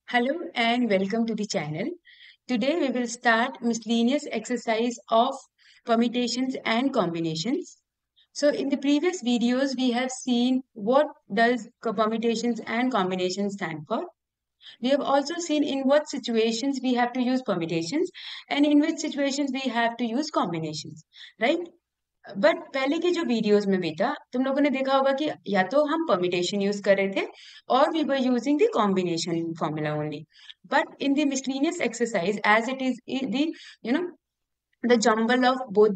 Hello and welcome to the channel. Today we will start miscellaneous exercise of permutations and combinations. So in the previous videos we have seen what does permutations and combinations stand for. We have also seen in what situations we have to use permutations and in which situations we have to use combinations, right? But पहले के जो videos में बेटा तुम लोगों ने देखा होगा कि या तो हम परमिटेशन यूज कर रहे थे और we were using the combination formula only but in the miscellaneous exercise as it is the you know the jumble of both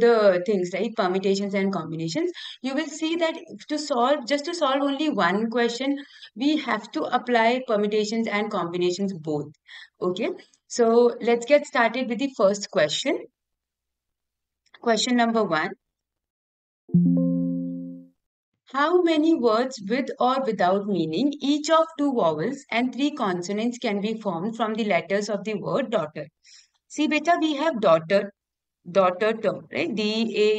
the things, right? Permutations and combinations. You will see that to solve only one question, we have to apply permutations and combinations both. Okay, so let's get started with the first question. Question number one. How many words with or without meaning, each of two vowels and three consonants can be formed from the letters of the word daughter? See, beta, we have daughter term, right? Daughther.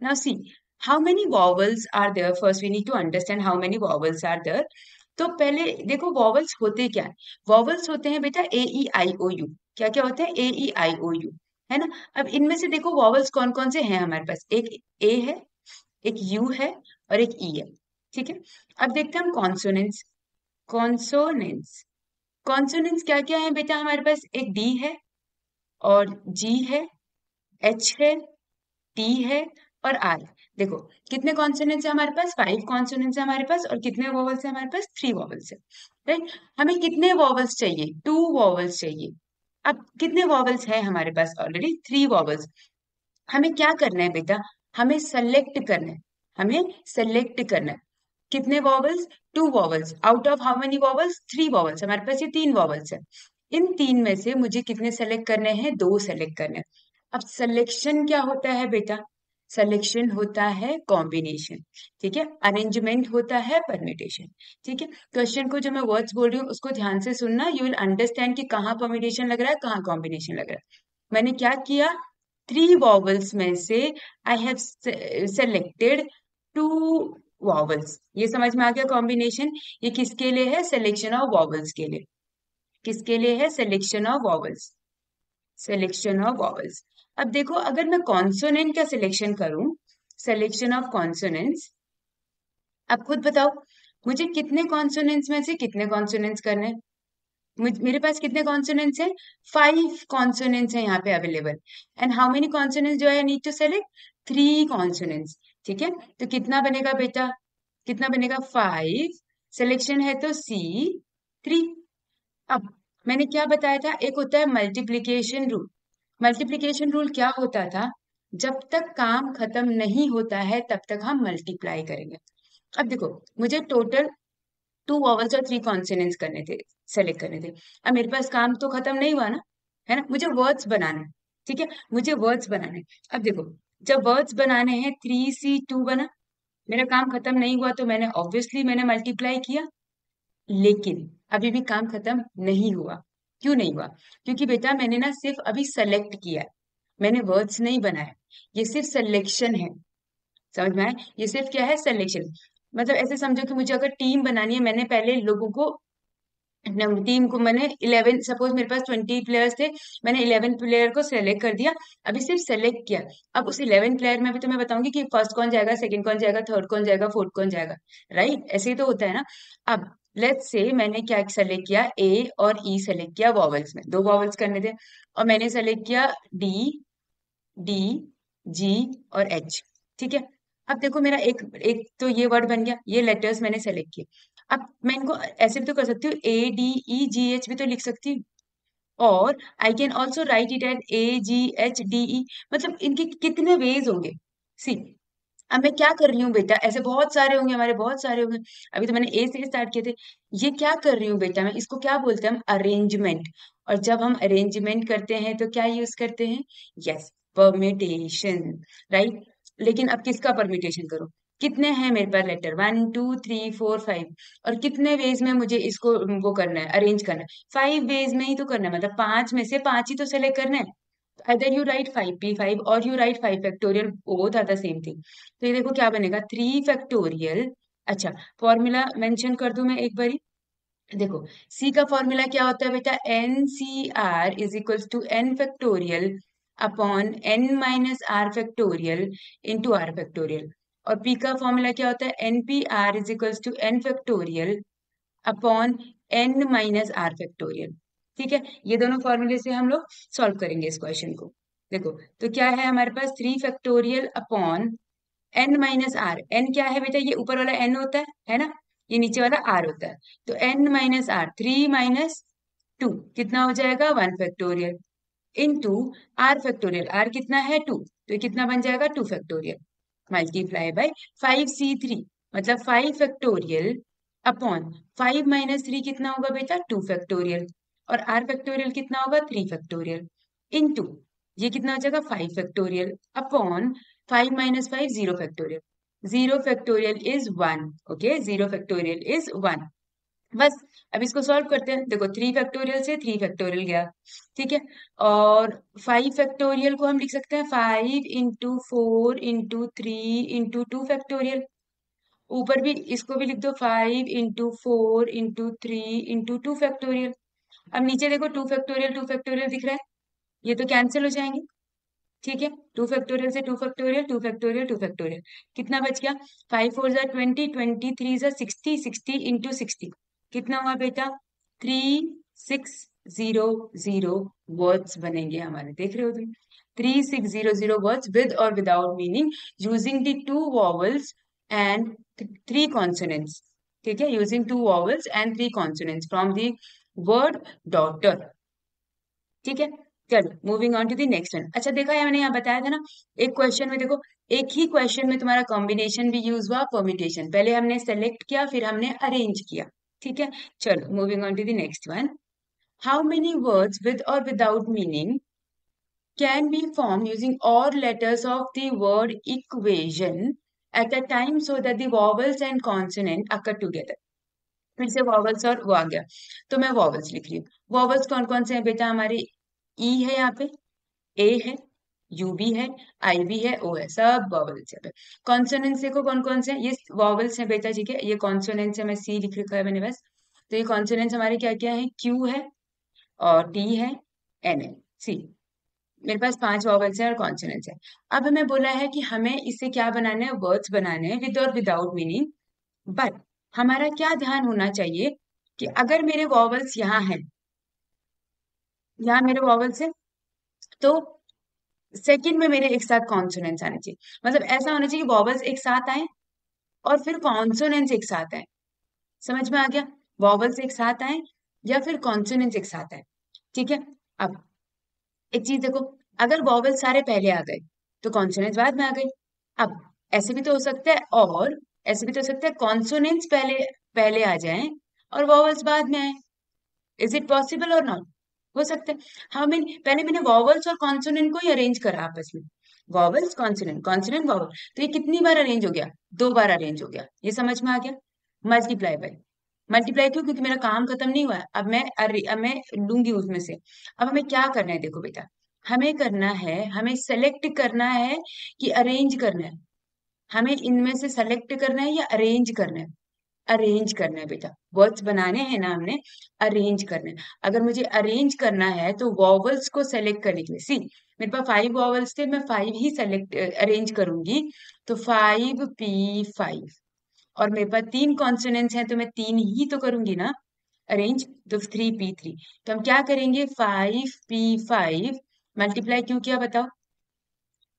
Now, see, how many vowels are there? First, we need to understand how many vowels are there. तो पहले देखो vowels होते क्या है. Vowels होते हैं बेटा AEIOU. क्या क्या होते हैं AEIOU, है ना. अब इनमें से देखो वॉवल्स कौन कौन से हैं हमारे पास. एक ए है, एक यू है और एक ई है. ठीक है. अब देखते हैं हम कॉन्सोनेंट्स. कॉन्सोनेंट्स कॉन्सोनेंट्स क्या क्या है बेटा हमारे पास. एक डी है और जी है, एच है, टी है और आर. देखो कितने कॉन्सोनेंट्स है हमारे पास. 5 कॉन्सोनेंट्स है हमारे पास. और कितने वॉवल्स है हमारे पास. 3 वॉवल्स है, राइट. हमें कितने वॉवल्स चाहिए. 2 वॉवल्स चाहिए. अब कितने वॉवल्स है हमारे पास. Already 3 vowels. हमें क्या करना है बेटा. हमें सेलेक्ट करना है. हमें सेलेक्ट करना है. कितने vowels. 2 vowels. Out of how many vowels. 3 vowels. हमारे पास ये 3 वॉवल्स है. इन 3 में से मुझे कितने सेलेक्ट करने हैं. 2 सेलेक्ट करने हैं. अब सिलेक्शन क्या होता है बेटा. सिलेक्शन होता है कॉम्बिनेशन. ठीक है. अरेंजमेंट होता है परम्यूटेशन. ठीक है. क्वेश्चन को जो मैं वर्ड्स बोल रही हूँ उसको ध्यान से सुनना. यू विल अंडरस्टैंड कि कहाँ परम्यूटेशन लग रहा है, कहाँ कॉम्बिनेशन लग रहा है. मैंने क्या किया. 3 वॉवल्स में से आई हैव सेलेक्टेड 2 वॉवल्स. ये समझ में आ गया कॉम्बिनेशन. ये किसके लिए है. सिलेक्शन ऑफ वॉवल्स के लिए. किसके लिए है. Selection of vowels. Selection of vowels. अब देखो अगर मैं कॉन्सोनेंट का सिलेक्शन करूं, सिलेक्शन ऑफ कॉन्सोनेंट्स. अब खुद बताओ मुझे कितने कॉन्सोनेंट्स में से कितने कॉन्सोनेंट्स करने हैं. मेरे पास कितने कॉन्सोनेंट्स हैं. 5 कॉन्सोनेंट्स हैं यहाँ पे available. And how many consonants जो I need to select. 3 consonants. ठीक है. तो कितना बनेगा बेटा. कितना बनेगा. 5. सिलेक्शन है तो C3. अब मैंने क्या बताया था. एक होता है मल्टीप्लीकेशन रूल. मल्टीप्लीकेशन रूल क्या होता था. जब तक काम खत्म नहीं होता है तब तक हम मल्टीप्लाई करेंगे. अब देखो मुझे टोटल 2 वॉवल्स और 3 कॉन्सोनेंट्स करने थे, सेलेक्ट करने थे. अब मेरे पास काम तो खत्म नहीं हुआ ना, है ना. मुझे वर्ड्स बनाना है. ठीक है. मुझे वर्ड्स बनाने हैं. अब देखो जब वर्ड्स बनाने हैं 3C2 बना. मेरा काम खत्म नहीं हुआ तो मैंने ऑब्वियसली मैंने मल्टीप्लाई किया. लेकिन अभी भी काम खत्म नहीं हुआ. क्यों नहीं हुआ. क्योंकि बेटा मैंने ना सिर्फ अभी सेलेक्ट किया है. मैंने वर्ड्स नहीं बनाया. ये सिर्फ सिलेक्शन है. समझ में आए. ये सिर्फ क्या है. सिलेक्शन. मतलब ऐसे समझो कि मुझे अगर टीम बनानी है. मैंने पहले लोगों को टीम को मैंने 11 सपोज मेरे पास 20 प्लेयर्स थे. मैंने 11 प्लेयर को सेलेक्ट कर दिया. अभी सिर्फ सेलेक्ट किया. अब उस 11 प्लेयर में भी तो मैं बताऊंगी कि फर्स्ट कौन जाएगा, सेकंड कौन जाएगा, थर्ड कौन जाएगा, फोर्थ कौन जाएगा. राइट. ऐसे ही तो होता है ना. अब लेट्स से मैंने क्या सेलेक्ट किया. ए और ई सेलेक्ट किया. वॉवल्स में 2 वॉवल्स करने थे. और मैंने सेलेक्ट किया डी, डी, जी और एच. ठीक है. अब देखो मेरा एक एक तो ये वर्ड बन गया. ये लेटर्स मैंने सेलेक्ट किए. अब मैं इनको ऐसे भी तो कर सकती हूँ. ADEGH भी तो लिख सकती हूँ. और I can also right it at AGHDE. मतलब इनके कितने वेज होंगे. सी अब मैं क्या कर रही हूँ बेटा. ऐसे बहुत सारे होंगे हमारे, बहुत सारे होंगे. अभी तो मैंने ए से स्टार्ट किए थे. ये क्या कर रही हूँ बेटा मैं. इसको क्या बोलते हैं हम. अरेंजमेंट. और जब हम अरेंजमेंट करते हैं तो क्या यूज करते हैं. यस. परम्यूटेशन. राइट. लेकिन अब किसका परम्यूटेशन करूं. कितने हैं मेरे पास लेटर. 1 2 3 4 5. और कितने वेज में मुझे इसको वो करना है. अरेंज करना है. 5 वेज में ही तो करना है. मतलब 5 में से 5 ही तो सेलेक्ट करना है. either you write 5p5 or you write 5 factorial, both are the same thing. तो ये देखो क्या बनेगा. 3 factorial अच्छा, फॉर्मूला मेंशन कर दूं मैं एक बारी। देखो, सी का फॉर्मूला क्या होता है बेटा, N C R is equals to N factorial upon N minus R factorial into R factorial. और पी का फॉर्मूला क्या होता है, N P R is equals to N factorial upon N minus R factorial. ठीक है, ये दोनों फॉर्मूले से हम लोग सॉल्व करेंगे इस क्वेश्चन को। देखो, तो क्या है हमारे पास, 3 factorial upon N minus R. N क्या है बेटा, ये ऊपर वाला एन होता है ना, ये नीचे वाला आर होता है। तो एन माइनस आर, 3 - 2 कितना हो जाएगा, 1 factorial into R factorial. R कितना है, 2, तो ये कितना बन जाएगा, 2 फैक्टोरियल मल्टीप्लाई बाय 5c3, मतलब 5 फैक्टोरियल अपॉन 5 - 3 कितना होगा बेटा, 2 फैक्टोरियल। और आर फैक्टोरियल कितना होगा, 3 फैक्टोरियल इंटू ये कितना हो जाएगा, 5 factorial upon 5 - 5 0 factorial. 0 factorial is 1। Okay, 0 factorial is 1। बस, अब इसको सॉल्व करते हैं। देखो, 3 फैक्टोरियल से 3 फैक्टोरियल गया, ठीक है। और 5 फैक्टोरियल को हम लिख सकते हैं 5 × 4 × 3 × 2 फैक्टोरियल। ऊपर भी इसको भी लिख दो, 5 × 4 × 3 × 2 फैक्टोरियल। अब नीचे देखो, 2 फैक्टोरियल दिख रहा है, ये तो कैंसिल हो जाएंगे। ठीक है, 2 फैक्टोरियल से 2 फैक्टोरियल, 2 फैक्टोरियल, 2 फैक्टोरियल, कितना बच गया, 5 × 4 = 20, 20 × 3 = 60, 60 × 60 कितना हुआ बेटा, 3600 वर्ड्स बनेंगे हमारे। देख रहे हो तुम, 3600 वर्ड्स विद और without meaning, using the 2 vowels and 3 consonants. ठीक है, using 2 vowels and 3 consonants from the word daughter. ठीक है, चलो moving on to the next one. अच्छा, देखा है मैंने यहाँ बताया था ना, एक क्वेश्चन में देखो, एक ही क्वेश्चन में तुम्हारा कॉम्बिनेशन भी यूज हुआ, परम्यूटेशन। पहले हमने सेलेक्ट किया, फिर हमने अरेंज किया। ठीक है, चलो moving on to the next one. How many words with और without meaning can be form using all letters of the word equation at a time so that the vowels and consonant occur together. फिर से vowels और वो आ गया, तो मैं vowels लिख रही हूँ। वॉवल्स कौन कौन से हैं बेटा, हमारे ई है, यहाँ पे ए है, यू भी है, आई भी है, ओ है, सब वॉवल्स है। कॉन्सोनेंट्स देखो कौन कौन से हैं, ये वॉवल्स है बेटा। ठीक है, ये कॉन्सोनेंट्स है, मैं सी लिख रखा है मैंने बस। तो ये कॉन्सोनेंट्स हमारे क्या क्या है, क्यू है और टी है, एन है, सी। मेरे पास 5 वॉवल्स हैं और कॉन्सोनेंट्स है। अब हमें बोला है कि हमें इससे क्या बनाना है, वर्ड्स बनाने हैं विद और विदाउट मीनिंग। बट हमारा क्या ध्यान होना चाहिए कि अगर मेरे वॉवल्स यहाँ हैं, यहाँ मेरे वॉवल्स है, तो सेकंड में मेरे एक साथ कॉन्सोनेंट्स आने चाहिए। मतलब ऐसा होना चाहिए कि वॉवल्स एक साथ आए और फिर कॉन्सोनेंट्स एक साथ आए। समझ में आ गया, वॉवल्स एक साथ आए या फिर कॉन्सोनेंट्स एक साथ आए। ठीक है, अब एक चीज देखो, अगर वॉवल सारे पहले आ गए तो कॉन्सोनेंट्स बाद में आ गई। अब ऐसे भी तो हो सकता है, और ऐसे भी तो हो सकता है कॉन्सोनेंट्स पहले पहले आ जाएं और वॉवल्स बाद में आए। इज इट पॉसिबल और नॉट, हो सकता है। हाँ, पहले मैंने वॉवल्स और कॉन्सोनेंट को ही अरेंज करा आपस में, वॉवल्स कॉन्सोनेंट, कॉन्सोनेंट वॉवल। तो ये कितनी बार अरेंज हो गया, 2 बार अरेंज हो गया। ये समझ में आ गया, मल्टीप्लाई बाय। मल्टीप्लाई क्यों, क्योंकि मेरा काम खत्म नहीं हुआ है, अब मैं लूंगी उसमें से। अब हमें क्या करना है, देखो बेटा, हमें करना है, हमें सेलेक्ट करना है कि अरेंज करना है। हमें इनमें से सेलेक्ट करना है या अरेंज करना है, अरेंज करना है बेटा। वर्ड्स बनाने हैं ना हमने, अरेंज करना है। अगर मुझे अरेंज करना है तो वॉवल्स को सेलेक्ट करने के लिए, सी मेरे पास 5 वॉवल्स थे, मैं 5 ही सेलेक्ट अरेंज करूंगी। तो 5p5। और मेरे पास 3 कॉन्सोनेंट्स हैं, तो मैं 3 ही तो करूंगी ना अरेंज। तो 3p3। तो हम क्या करेंगे, 5p5 मल्टीप्लाई क्यों किया बताओ,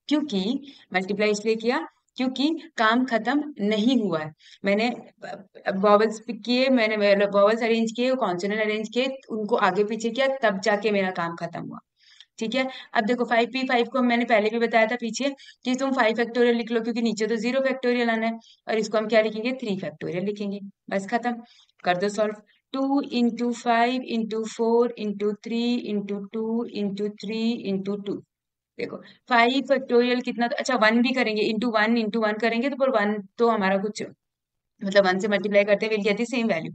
क्योंकि मल्टीप्लाई इसलिए किया क्योंकि काम खत्म नहीं हुआ है। मैंने वॉवल्स किए, मैंने वॉवल्स अरेंज किए, कॉन्सोनेंट अरेंज किए, उनको आगे पीछे किया, तब जाके मेरा काम खत्म हुआ। ठीक है, अब देखो 5p5 को मैंने पहले भी बताया था पीछे कि तुम 5 फैक्टोरियल लिख लो, क्योंकि नीचे तो 0 फैक्टोरियल आना है। और इसको हम क्या लिखेंगे, 3 फैक्टोरियल लिखेंगे। बस खत्म, कर दो सॉल्व। 2 × 5 × 4 × 3 × 2 × 3 देखो, 5 फैक्टोरियल कितना, तो अच्छा 1 भी करेंगे, इंटू वन करेंगे तो पर 1 तो हमारा कुछ, मतलब 1 से मल्टीप्लाई करते will get the same value.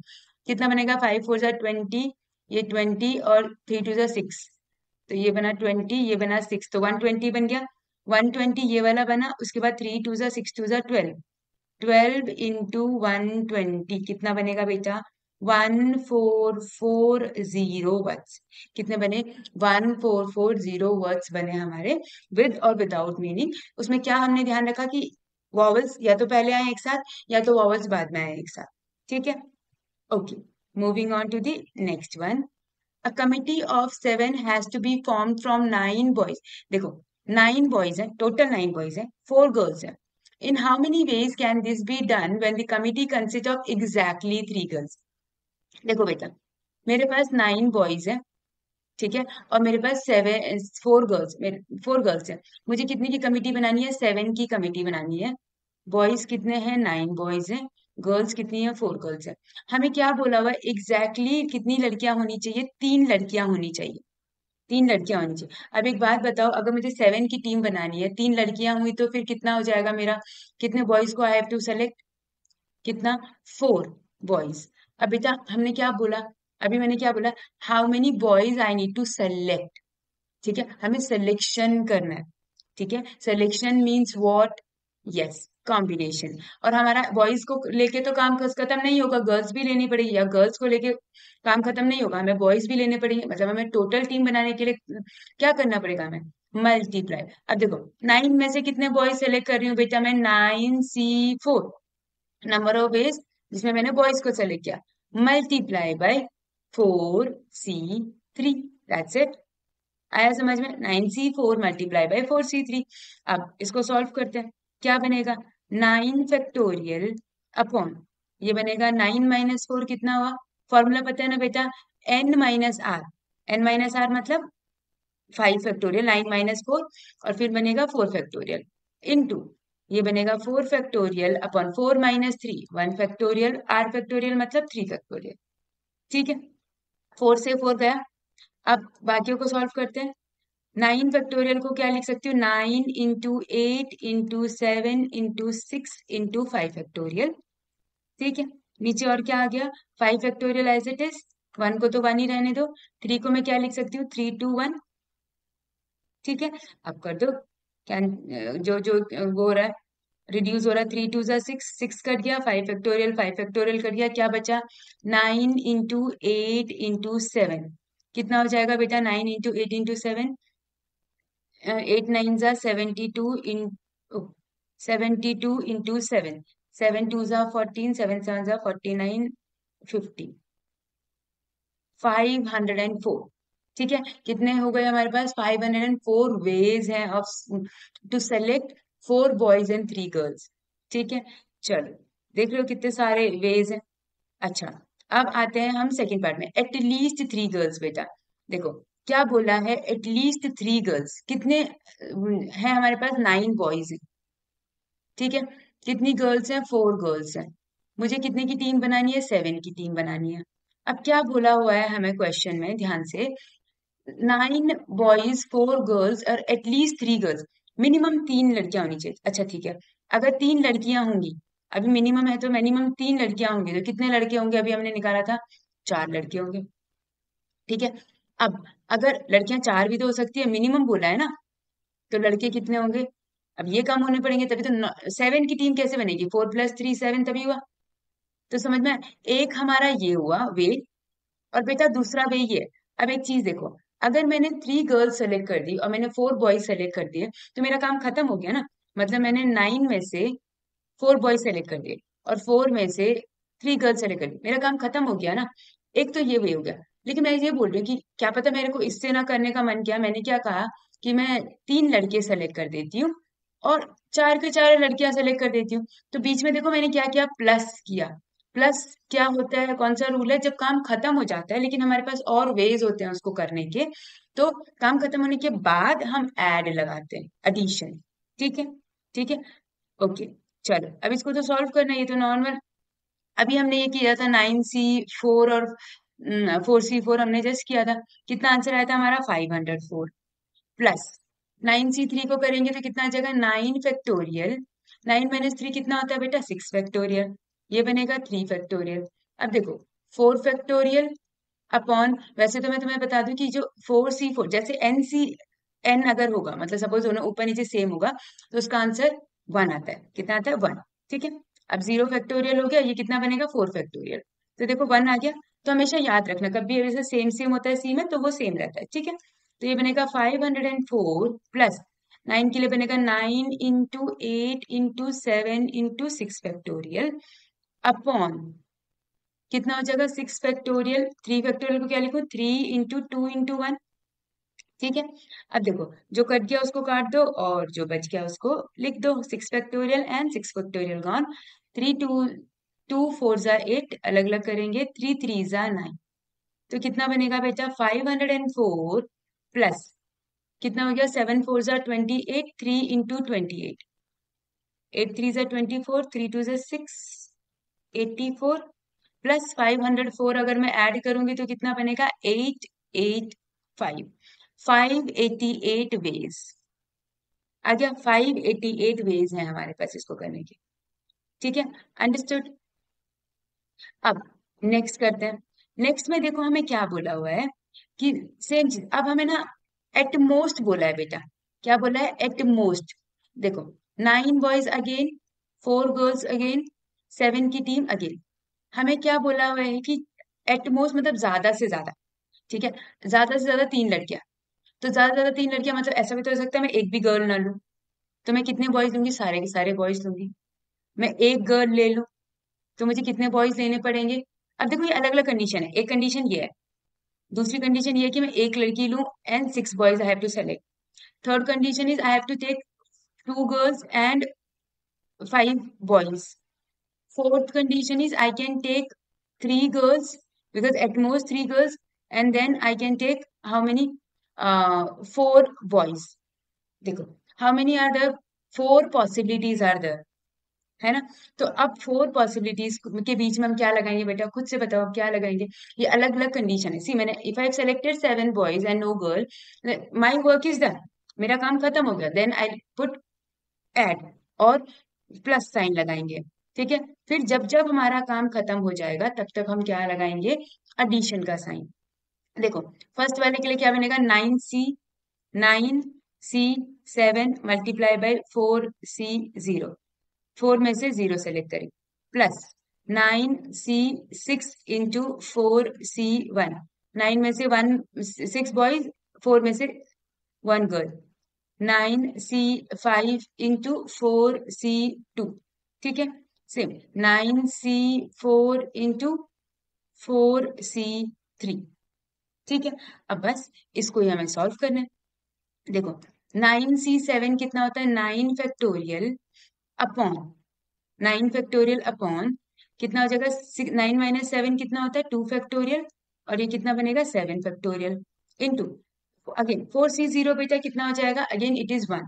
कितना बनेगा, 5 × 4 = 20, ये 20 और 3 × 2 = 6। तो ये बना 20, ये बना 6, तो 120 बन गया। 120 ये वाला बना, उसके बाद 3 × 2 = 6, 2 = 12। 12 इंटू 120 कितना बनेगा बेटा? 1440 वर्ड्स। कितने बने? 1440 वर्ड्स बने हमारे, विद और विदाउट मीनिंग। उसमें क्या हमने ध्यान रखा कि वॉवल्स या तो पहले आए एक साथ या तो वॉवल्स बाद में आए एक साथ। ठीक है, okay. Moving on to the next one. A committee of 7 has to be formed from 9 boys. देखो, 9 boys हैं, total 9 boys हैं, 4 girls हैं. In how many ways can this be done when the committee consists of exactly 3 girls? देखो बेटा, मेरे पास 9 boys हैं, ठीक है, और मेरे पास 4 गर्ल्स, मेरे 4 गर्ल्स हैं। मुझे कितनी की कमिटी बनानी है? 7 की कमिटी बनानी है। बॉयज कितने हैं? 9 बॉयज हैं। गर्ल्स कितनी है? 4 गर्ल्स है। हमें क्या बोला हुआ है? एग्जैक्टली कितनी लड़कियां होनी चाहिए? 3 लड़कियां होनी चाहिए। 3 लड़कियां होनी चाहिए। अब एक बात बताओ, अगर मुझे 7 की टीम बनानी है, 3 लड़कियां हुई तो फिर कितना हो जाएगा मेरा? कितने बॉयज को आई हैव टू सेलेक्ट? कितना? 4 बॉयज। अब बेटा हमने क्या बोला? अभी मैंने क्या बोला? How many boys I need to select. ठीक है, हमें सिलेक्शन करना है। ठीक है, selection means what? Yes, combination. और हमारा बॉयज को लेके तो काम खत्म नहीं होगा, गर्ल्स भी लेनी पड़ेगी, या गर्ल्स को लेके काम खत्म नहीं होगा, हमें बॉयज भी लेने पड़ेंगे। मतलब हमें टोटल टीम बनाने के लिए क्या करना पड़ेगा? हमें मल्टीप्लाई। अब देखो, 9 में से कितने बॉयज सेलेक्ट कर रही हूँ बेटा मैं? 9C4 नंबर ऑफ वेज जिसमें मैंने बॉयज को सेलेक्ट किया, multiply by 4C3। That's it. आया समझ में? 9C4 multiply by 4C3। अब इसको सॉल्व करते हैं। क्या बनेगा? 9 फैक्टोरियल अपॉन, ये बनेगा 9 - 4 कितना हुआ? फॉर्मूला पता है ना बेटा? n - r। n - r मतलब 5 फैक्टोरियल, 9 - 4, और फिर बनेगा 4 फैक्टोरियल इनटू, ये बनेगा 4 factorial upon 4 - 3 1 factorial, r factorial मतलब 3 फैक्टोरियल। ठीक है, 4 से 4 गया। अब बाकियों को सॉल्व करते हैं। 9 फैक्टोरियल को क्या लिख सकती हूँ? 9 × 8 × 7 × 6 × 5 फैक्टोरियल। ठीक है, नीचे और क्या आ गया? 5 फैक्टोरियल एज इट इज। 1 को तो 1 ही रहने दो। 3 को मैं क्या लिख सकती हूँ? 3 × 2 = 1। ठीक है, अब कर दो क्या? जो जो वो हो रहा है, रिड्यूस हो रहा है। 3 × 2 = 6, 6 कट गया। 5 फैक्टोरियल, 5 फैक्टोरियल कट गया, क्या बचा? 9 × 8 × 7 कितना हो जाएगा बेटा? 9 × 8 × 7, 8 9 = 72 इन 72 × 7, 7 2 = 14, 7 7 = 49, 50, 504। ठीक है, कितने हो गए हमारे पास? 504 वेज हैं of to select 4 boys and 3 girls. ठीक है, चलो देख रहे हो कितने सारे वेज हैं। अच्छा, अब आते हैं हम सेकंड पार्ट में, एटलीस्ट 3 गर्ल्स। बेटा देखो क्या बोला है? At least 3 girls. कितने हैं हमारे पास? 9 बॉयज हैं। ठीक है, कितनी गर्ल्स हैं? 4 गर्ल्स हैं। मुझे कितने की टीम बनानी है? 7 की टीम बनानी है। अब क्या बोला हुआ है हमें क्वेश्चन में, ध्यान से, 9 बॉयज 4 गर्ल्स और एटलीस्ट 3 गर्ल्स, मिनिमम 3 लड़कियां होनी चाहिए। अच्छा ठीक है, अगर 3 लड़कियां होंगी, अभी मिनिमम है तो मिनिमम 3 लड़कियां होंगी, तो कितने लड़के होंगे? अभी हमने निकाला था 4 लड़के होंगे। ठीक है, अब अगर लड़कियां 4 भी तो हो सकती है, मिनिमम बोला है ना, तो लड़के कितने होंगे? अब ये काम होने पड़ेंगे, तभी तो 7 की टीम कैसे बनेगी? 4 + 3 7 तभी हुआ। तो समझ में आया? एक हमारा ये हुआ वे, और बेटा दूसरा वे ये है। अब एक चीज देखो, अगर मैंने 3 गर्ल्स सेलेक्ट कर दी और मैंने 4 बॉयज सेलेक्ट कर दिए, तो मेरा काम खत्म हो गया ना। मतलब मैंने 9 में से 4 बॉयज सेलेक्ट कर दिए और 4 में से 3 गर्ल्स सेलेक्ट कर दी, मेरा काम खत्म हो गया ना। एक तो ये वे हो गया। लेकिन मैं ये बोल रही हूँ कि क्या पता मेरे को इससे ना करने का मन किया, मैंने क्या कहा कि मैं 3 लड़के सेलेक्ट कर देती हूँ और 4 के 4 लड़कियां सेलेक्ट कर देती हूँ। तो बीच में देखो मैंने क्या किया? प्लस किया। प्लस क्या होता है? कौन सा रूल है? जब काम खत्म हो जाता है लेकिन हमारे पास और वेज होते हैं उसको करने के, तो काम खत्म होने के बाद हम ऐड लगाते हैं, एडिशन। ठीक है, ठीक है, ओके। चलो अब इसको तो सॉल्व करना है, ये तो नॉर्मल। अभी हमने ये किया था 9C4 और 4C4 हमने जस्ट किया था। कितना आंसर आया था हमारा? 504 प्लस 9C3 को करेंगे तो कितना आ जाएगा? 9 फैक्टोरियल। 9 - 3 कितना होता है बेटा? 6 फैक्टोरियल। ये बनेगा 3 फैक्टोरियल। अब देखो 4 फैक्टोरियल अपॉन, वैसे तो मैं तुम्हें बता दूं कि जो 4C4 जैसे एन अगर होगा, मतलब सपोज दोनों ऊपर नीचे सेम होगा, तो उसका आंसर 1 आता है। कितना आता है? 1। ठीक है, अब 0 फैक्टोरियल हो गया, ये कितना बनेगा 4 फैक्टोरियल। तो देखो 1 आ गया। तो हमेशा याद रखना, कभी ऐसे सेम सेम होता है सी में तो वो सेम रहता है, ठीक है। तो ये बनेगा 504 + 9 के लिए बनेगा 9 × 8 × 7 × 6 फैक्टोरियल अपॉन कितना हो जाएगा 6 फैक्टोरियल। 3 फैक्टोरियल को क्या लिखूं, 3 × 2 × 1, ठीक है। अब देखो जो कट गया उसको काट दो और जो बच गया उसको लिख दो। 6 फैक्टोरियल एंड 6 फैक्टोरियल गॉन। 3 2 2 4 × 8 अलग अलग करेंगे, 3 3 × 9। तो कितना बनेगा बेटा 504 प्लस कितना हो गया 7 4 × 28, 3 × 28, 8 3 × 24, 3 2 × 6, 84 प्लस 504 अगर मैं ऐड करूंगी तो कितना बनेगा 885। 588 वेज आ गया। 588 वेज है हमारे पास इसको करने की, ठीक है। अंडरस्टूड। अब नेक्स्ट करते हैं। नेक्स्ट में देखो हमें क्या बोला हुआ है कि सेम चीज, अब हमें ना एट मोस्ट बोला है बेटा। क्या बोला है एट मोस्ट। देखो 9 बॉयज अगेन, 4 गर्ल्स अगेन, 7 की टीम अगेन। हमें क्या बोला हुआ है कि एट मोस्ट मतलब ज्यादा से ज्यादा, ठीक है। ज्यादा से ज्यादा 3 लड़कियां। तो ज्यादा से ज्यादा 3 लड़कियां मतलब ऐसा भी तो हो सकता है मैं एक भी गर्ल ना लूं। तो मैं कितने बॉयज लूंगी, सारे के सारे बॉयज लूंगी। मैं एक गर्ल ले लूं तो मुझे कितने बॉयज लेने पड़ेंगे। अब देखो ये अलग अलग कंडीशन है। एक कंडीशन ये है, दूसरी कंडीशन ये है कि मैं एक लड़की लूं and 6 boys I have to select. Third condition is I have to take 2 girls and 5 boys. Fourth condition is I can take 3 girls because at most 3 girls, and then I can take how many? 4 boys. देखो how many are there? 4 possibilities are there, है ना। तो अब 4 possibilities के बीच में हम क्या लगाएंगे बेटा, खुद से बताओ आप क्या लगाएंगे। ये अलग अलग कंडीशन है। सी मैंने if I selected 7 boys and no girl, my work is done, मेरा काम खत्म हो गया। देन आई पुट ऐड और प्लस साइन लगाएंगे, ठीक है। फिर जब जब हमारा काम खत्म हो जाएगा तब तक हम क्या लगाएंगे, एडिशन का साइन। देखो फर्स्ट वाले के लिए क्या बनेगा 9 सी 7 × 4 सी 0, 4 में से 0 सेलेक्ट करें, प्लस 9 सी 6 × 4 सी 1, 9 में से 1 6 बॉयज, 4 में से 1 गर्ल। 9 सी 5 × 4 सी 2, ठीक है। सेम 9 सी 4 × 4 सी 3, ठीक है। अब बस इसको ही हमें सॉल्व करना है। देखो 9 सी 7 कितना होता है 9 फैक्टोरियल अपॉन 9 फैक्टोरियल अपॉन कितना हो जाएगा 9 - 7 कितना होता है 2 फैक्टोरियल, और ये कितना बनेगा 7 फैक्टोरियल इंटू अगेन 4 सी 0 बेटा कितना हो जाएगा, अगेन इट इज 1।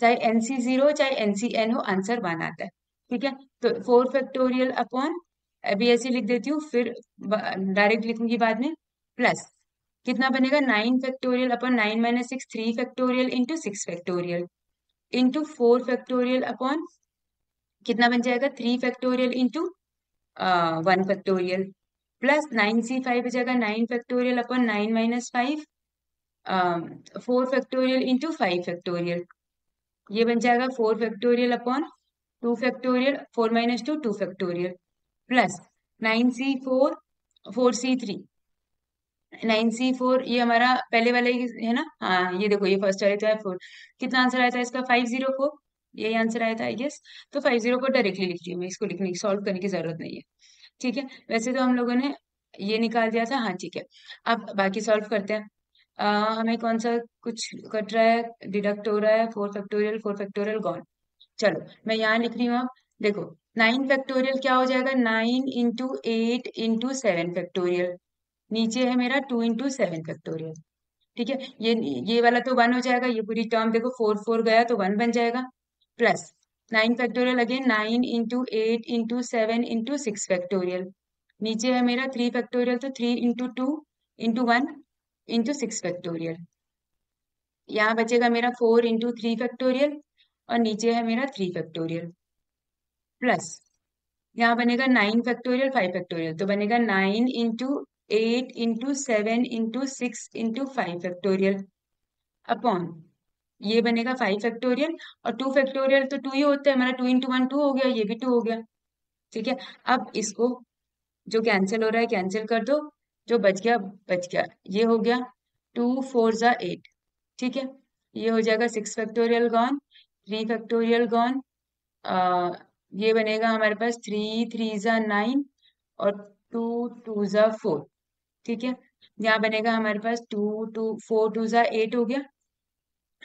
चाहे NC0 चाहे NCN हो, आंसर 1 आता है, ठीक है। तो 4 फैक्टोरियल अपॉन, अभी ऐसे लिख देती हूँ फिर डायरेक्ट लिखूंगी बाद में, प्लस कितना बनेगा 9 factorial upon 9 - 6, 3 factorial into 6 factorial into 4 factorial upon कितना बन जाएगा 3 फैक्टोरियल इंटू 1 फैक्टोरियल, प्लस 9 सी 5 हो जाएगा 9 factorial upon 9 - 5, 4 factorial into 5 factorial. ये बन जाएगा 4 factorial upon 2 factorial, 4 - 2 2 factorial, plus 9 सी 4, 4 सी 3, 9 सी 4 ये हमारा पहले वाला ही है ना। हाँ ये देखो ये फर्स्ट वाले तो है 4। कितना आंसर आया था इसका 504, यही आंसर आया था आई गेस। तो 504 डायरेक्टली लिख रही हूँ मैं, इसको लिखने की सॉल्व करने की जरूरत नहीं है, ठीक है। वैसे तो हम लोगों ने ये निकाल दिया था, हाँ ठीक है। अब बाकी सॉल्व करते हैं। हमें कौन सा कुछ कट रहा है, डिडक्ट हो रहा है, 4 फैक्टोरियल 4 फैक्टोरियल गॉन। चलो मैं यहाँ लिख रही हूँ। अब देखो 9 फैक्टोरियल क्या हो जाएगा 9 × 8 × 7 फैक्टोरियल, नीचे है मेरा 2 × 7 फैक्टोरियल, ठीक है। ये वाला तो 1 हो जाएगा, ये पूरी टर्म देखो 4 4 गया तो 1 बन जाएगा, प्लस 9 फैक्टोरियल अगेन 9 × 8 × 7 × 6 फैक्टोरियल, नीचे है मेरा 3 फैक्टोरियल तो 3 × 2 × 1 × 6 फैक्टोरियल। यहाँ बचेगा मेरा 4 × 3 फैक्टोरियल और नीचे है मेरा 3 फैक्टोरियल, प्लस यहाँ बनेगा 9 फैक्टोरियल 5 फैक्टोरियल, तो बनेगा 9 × 8 × 7 × 6 × 5 फैक्टोरियल अपॉन ये बनेगा 5 फैक्टोरियल, और 2 फैक्टोरियल तो 2 ही होता है हमारा, 2 × 1 2 हो गया, ये भी 2 हो गया, ठीक है। अब इसको जो कैंसिल हो रहा है कैंसिल कर दो, जो बच गया बच गया। ये हो गया 2 4 ज़ा 8, ठीक है। ये हो जाएगा 6 फैक्टोरियल गॉन, 3 फैक्टोरियल गॉन। ये बनेगा हमारे पास 3 3 ज़ा 9 और 2 2 ज़ा 4, ठीक है। यहाँ बनेगा हमारे पास 2 2 4 2 ज़ा 8 हो गया।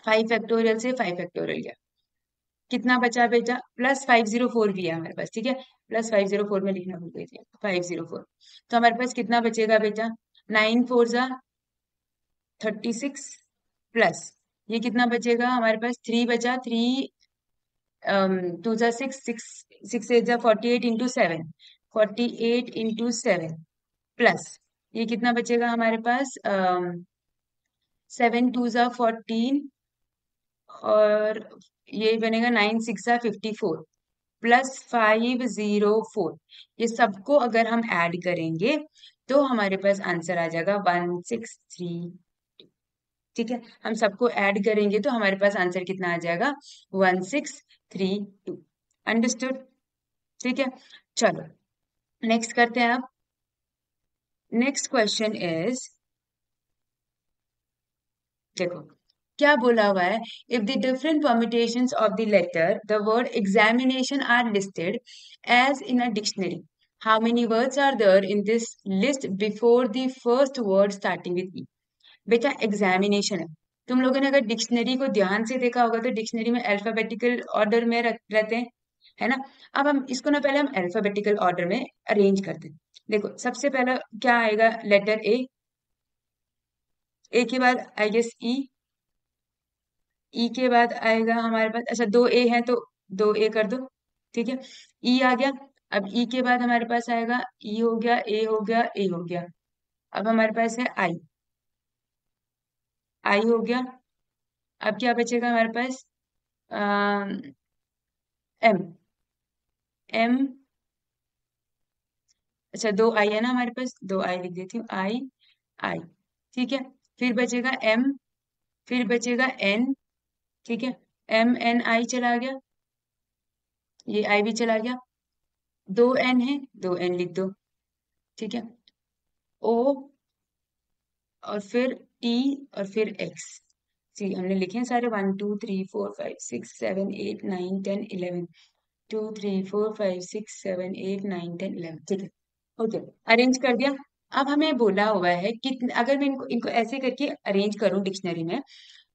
5 फैक्टोरियल से 5 फैक्टोरियल गया, कितना बचा बेटा? +504 भी है हमारे पास, ठीक है। +504 में लिखना भूल गई थी, 504। तो हमारे पास कितना बचेगा बेटा? 9 4 ज़ा 36 प्लस ये कितना बचेगा हमारे पास? 3 बचा, 3 2 ज़ा 6, 6 6 8 ज़ा 48 इंटू 7, 48 इंटू 7 प्लस ये कितना बचेगा हमारे पास? 7 2 ज़ा 14 और ये बनेगा 9 6 ज़ा 54 +504। ये सबको अगर हम ऐड करेंगे तो हमारे पास आंसर आ जाएगा 163। ठीक है, हम सबको ऐड करेंगे तो हमारे पास आंसर कितना आ जाएगा? 1632। अंडरस्टूड? ठीक है, चलो नेक्स्ट करते हैं। अब नेक्स्ट क्वेश्चन इज, देखो क्या बोला हुआ है, if the different permutations of the letter the word examination are listed as in a dictionary, how many words are there in this list before the first word starting with E? बेटा examination है, तुम लोगों ने अगर dictionary को ध्यान से देखा होगा तो डिक्शनरी में अल्फाबेटिकल ऑर्डर में रहते हैं, है ना। अब हम इसको ना पहले हम अल्फाबेटिकल ऑर्डर में अरेंज करते हैं। देखो सबसे पहला क्या आएगा? लेटर ए, ए के बाद आई गेस ई, ई के बाद आएगा हमारे पास, अच्छा दो ए है तो दो ए कर दो, ठीक है। ई आ गया। अब ई के बाद हमारे पास आएगा, ई हो गया, ए हो गया, ए हो गया। अब हमारे पास है आई, आई हो गया। अब क्या बचेगा हमारे पास? एम, एम, अच्छा दो आई है ना हमारे पास, दो आई लिख देती हूँ, आई, आई, ठीक है। फिर बचेगा एम, फिर बचेगा एन, ठीक है। एम एन आई चला गया, ये आई भी चला गया। दो एन है, दो एन लिख दो, ठीक है। ओ और फिर टी और फिर एक्स। सी हमने लिखे हैं सारे, 1 2 3 4 5 6 7 8 9 10 11, 2 3 4 5 6 7 8 9 10 11, ठीक है। ओके, अरेंज कर दिया। अब हमें बोला हुआ है कि अगर मैं इनको इनको ऐसे करके अरेंज करूं डिक्शनरी में,